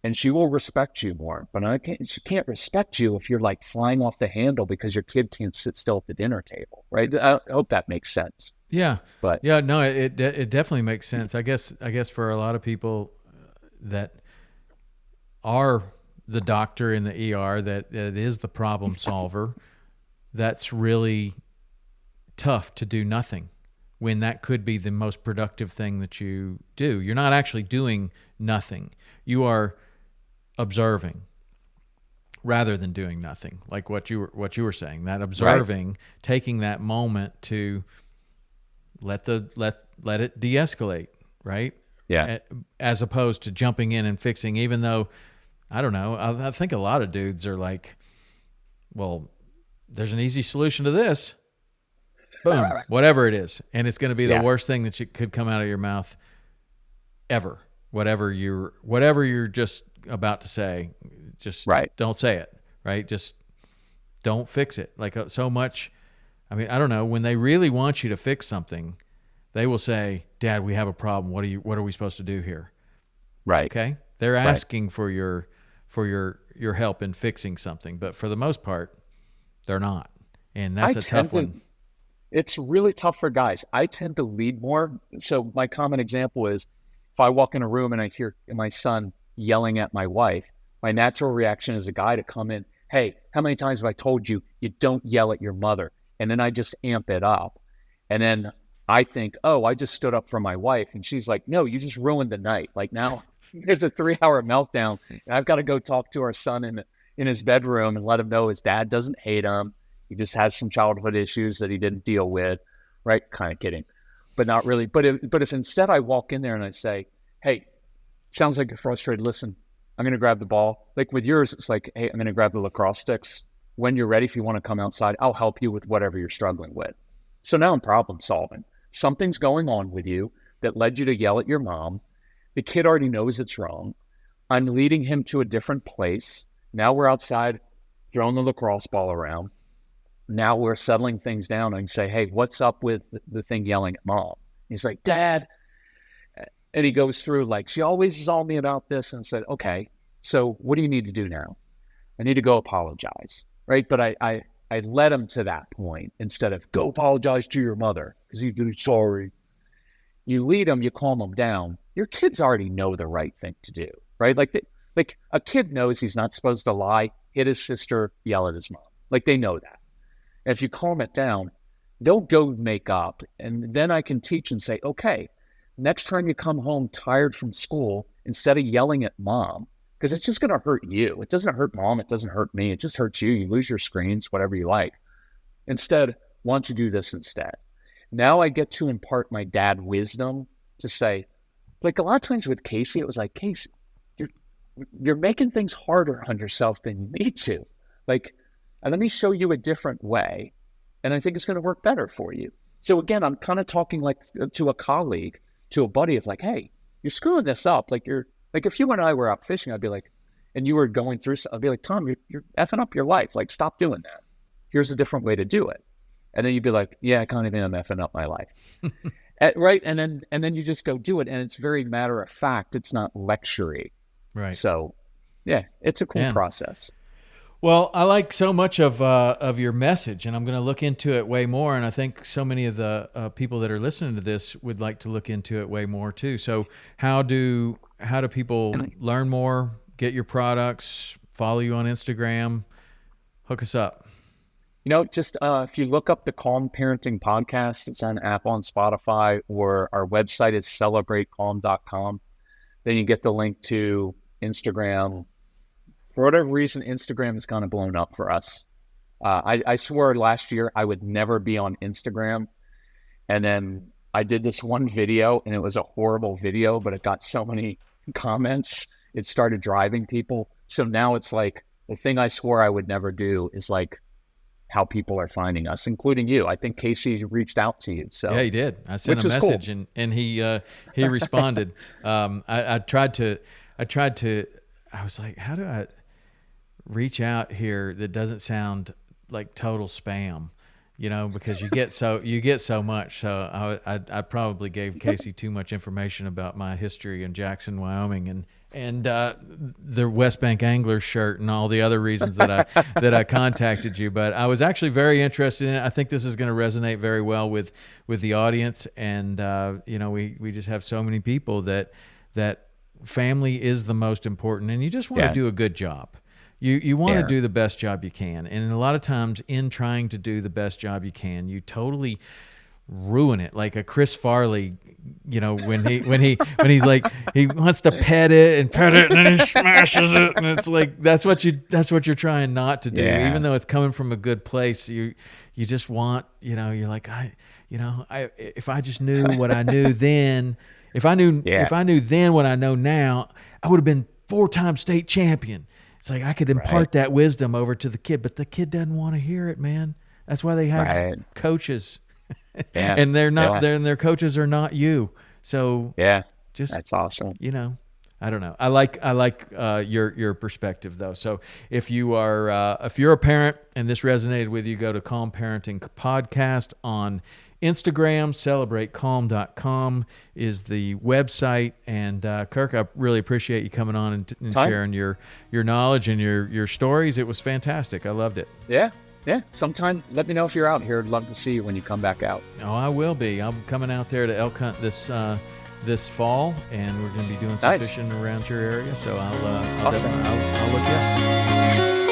And she will respect you more. But she can't respect you if you're like flying off the handle because your kid can't sit still at the dinner table, right? I hope that makes sense. Yeah, but yeah, no, it definitely makes sense. I guess for a lot of people that are the doctor in the ER, that is the problem solver, that's really tough to do nothing when that could be the most productive thing that you do. You're not actually doing nothing. You are observing rather than doing nothing, like what you were saying, that observing, right. Taking that moment to let it de-escalate, right? Yeah. As opposed to jumping in and fixing, even though, I don't know, I think a lot of dudes are like, well, there's an easy solution to this. Boom, whatever it is. And it's going to be the worst thing that could come out of your mouth ever. Whatever you're just about to say, just don't say it, right? Just don't fix it. Like so much, I mean, I don't know, when they really want you to fix something, they will say, Dad, we have a problem. What are we supposed to do here? Right. Okay. They're asking for your help in fixing something, but for the most part, they're not. And that's a tough one. It's really tough for guys. I tend to lead more. So my common example is if I walk in a room and I hear my son yelling at my wife, my natural reaction as a guy to come in, hey, how many times have I told you don't yell at your mother? And then I just amp it up. And then I think, oh, I just stood up for my wife. And she's like, no, you just ruined the night. Like now there's a 3-hour meltdown. And I've got to go talk to our son in his bedroom and let him know his dad doesn't hate him. He just has some childhood issues that he didn't deal with, right? Kind of kidding, but not really. But if instead I walk in there and I say, hey, sounds like you're frustrated. Listen, I'm going to grab the ball. Like with yours, it's like, hey, I'm going to grab the lacrosse sticks. When you're ready, if you want to come outside, I'll help you with whatever you're struggling with. So now I'm problem solving. Something's going on with you that led you to yell at your mom. The kid already knows it's wrong. I'm leading him to a different place. Now we're outside throwing the lacrosse ball around. Now we're settling things down and say, hey, what's up with the thing yelling at mom? He's like, Dad. And he goes through like, she always is on me about this, and said, okay, so what do you need to do now? I need to go apologize, right? But I led him to that point instead of go apologize to your mother because you do sorry. You lead them, you calm them down. Your kids already know the right thing to do, right? Like a kid knows he's not supposed to lie, hit his sister, yell at his mom. Like they know that. And if you calm it down, they'll go make up. And then I can teach and say, okay, next time you come home tired from school, instead of yelling at mom, because it's just going to hurt you. It doesn't hurt mom. It doesn't hurt me. It just hurts you. You lose your screens, whatever you like. Instead, why don't you do this instead? Now I get to impart my dad wisdom to say, like a lot of times with Casey, it was like, Casey, you're making things harder on yourself than you need to. Like, and let me show you a different way. And I think it's going to work better for you. So again, I'm kind of talking like to a colleague, to a buddy of like, hey, you're screwing this up. Like if you and I were out fishing, I'd be like, and you were going through, I'd be like, Tom, you're effing up your life. Like, stop doing that. Here's a different way to do it. And then you'd be like, yeah, I kind of am effing up my life. Right. And then you just go do it. And it's very matter of fact. It's not lectury. Right. So yeah, it's a cool process. Well, I like so much of your message, and I'm going to look into it way more. And I think so many of the people that are listening to this would like to look into it way more too. So how do people learn more, get your products, follow you on Instagram? Hook us up. Just if you look up the Calm Parenting Podcast, it's on app on Spotify, or our website is celebratecalm.com. Then you get the link to Instagram. For whatever reason, Instagram has kind of blown up for us. I swore last year I would never be on Instagram. And then I did this one video, and it was a horrible video, but it got so many comments, it started driving people. So now it's like the thing I swore I would never do is like how people are finding us, including you. I think Casey reached out to you. So yeah, he did. I sent a message, cool. and he responded. I tried to. I was like, how do I reach out here that doesn't sound like total spam? Because you get so much. So I probably gave Casey too much information about my history in Jackson, Wyoming, and the West Bank Anglers shirt and all the other reasons that I contacted you. But I was actually very interested in it. I think this is going to resonate very well with the audience. And we just have so many people that family is the most important, and you just want to do a good job. You want to do the best job you can, and a lot of times in trying to do the best job you can, you totally ruin it. Like a Chris Farley, when he's like, he wants to pet it and then he smashes it, and it's like that's what you're trying not to do. Even though it's coming from a good place, you just want, you're like, if I just knew what I knew then, if I knew then what I know now, I would have been 4-time state champion. It's like I could impart that wisdom over to the kid, but the kid doesn't want to hear it, man. That's why they have coaches. Yeah. And they're not their coaches are not you. So just that's awesome. You know, I don't know. I like your perspective though. So if you're a parent and this resonated with you, go to Calm Parenting Podcast on Instagram. CelebrateCalm.com is the website. And Kirk, I really appreciate you coming on and sharing your knowledge and your stories. It was fantastic. I loved it. Yeah. Yeah. Sometime let me know if you're out here. I'd love to see you when you come back out. Oh, I will be. I'm coming out there to elk hunt this fall, and we're going to be doing some fishing around your area. So I'll look you up.